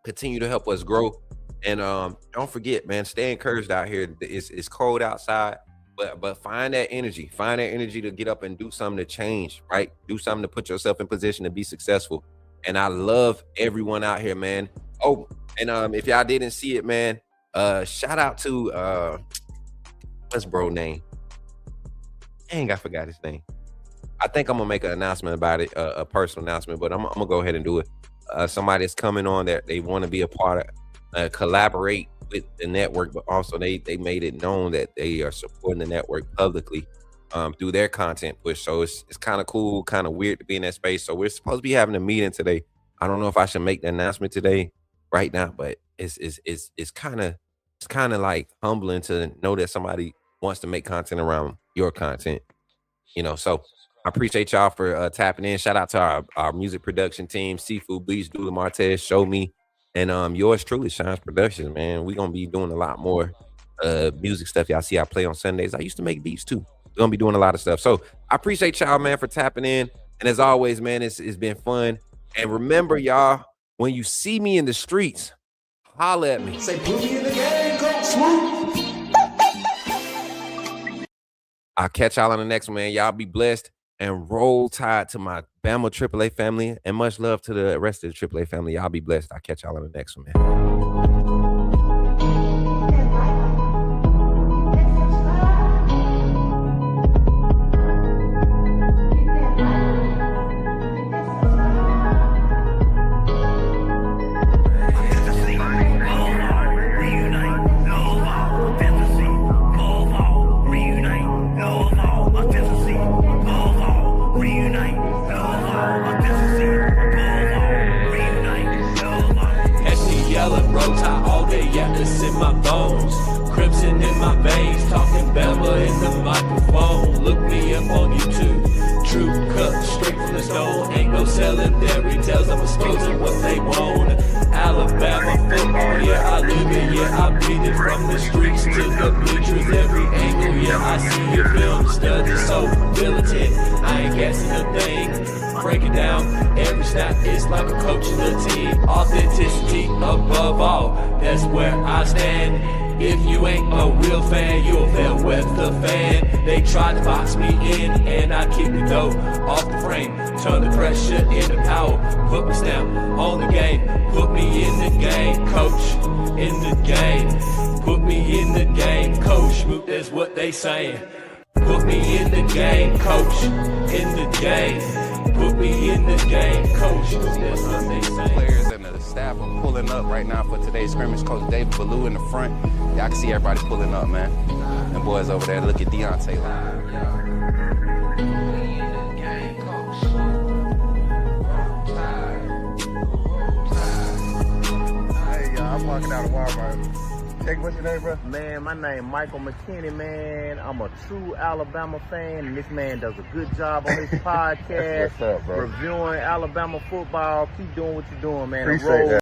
Continue to help us grow. And don't forget, man, stay encouraged out here. It's cold outside, but find that energy. Find that energy to get up and do something to change, right? Do something to put yourself in position to be successful. And I love everyone out here, man. Oh, and if y'all didn't see it, man, shout out to what's bro name? Dang, I forgot his name. I think I'm gonna make an announcement about it, a personal announcement, but I'm gonna go ahead and do it. Somebody that's coming on that they want to be a part of, collaborate with the network, but also they made it known that they are supporting the network publicly through their content push. So it's kind of cool, kind of weird to be in that space. So we're supposed to be having a meeting today. I don't know if I should make the announcement today, right now, but it's kind of like humbling to know that somebody wants to make content around your content, you know. So I appreciate y'all for tapping in. Shout out to our music production team, Seafood Beach, Dula Martez, Show Me, and yours truly, Shines Productions, man. We're gonna be doing a lot more music stuff. Y'all see I play on Sundays. I used to make beats too. We're gonna be doing a lot of stuff. So I appreciate y'all, man, for tapping in. And as always, man, it's been fun. And remember, y'all, when you see me in the streets, holla at me. Say, put me in the game, Coach Smook. I'll catch y'all on the next one, man. Y'all be blessed. And roll tide to my Bama AAA family, and much love to the rest of the AAA family. Y'all be blessed. I'll catch y'all on the next one, man. It's in my bones, crimson in my veins, talking Bama in the microphone. Look me up on YouTube, true cut straight from the stone. Ain't no selling fairy tales, I'm exposing what they want. Alabama football, yeah, I live it, yeah, I beat it from the streets to the bleachers, every angle, yeah, I see your film study, so militant, I ain't guessing a thing. Break it down, every snap is like a coach of the team. Authenticity above all, that's where I stand. If you ain't a real fan, you'll fail with the fan. They tried to box me in, and I keep the dough off the frame. Turn the pressure into power, put my stamp on the game. Put me in the game, coach, in the game. Put me in the game, coach, Smook, that's what they saying. Put me in the game, coach, in the game. Put me in the game, coach. That's what they say. Players and the staff are pulling up right now for today's scrimmage. Coach David Ballou in the front. Y'all can see everybody pulling up, man. And boys over there, look at Deontay. Hey, I'm walking out of Walmart. Hey, what's your name, bro? Man, my name Michael McKinney, man. I'm a true Alabama fan, and this man does a good job on his podcast. What's up, bro? Reviewing Alabama football. Keep doing what you're doing, man. Appreciate that.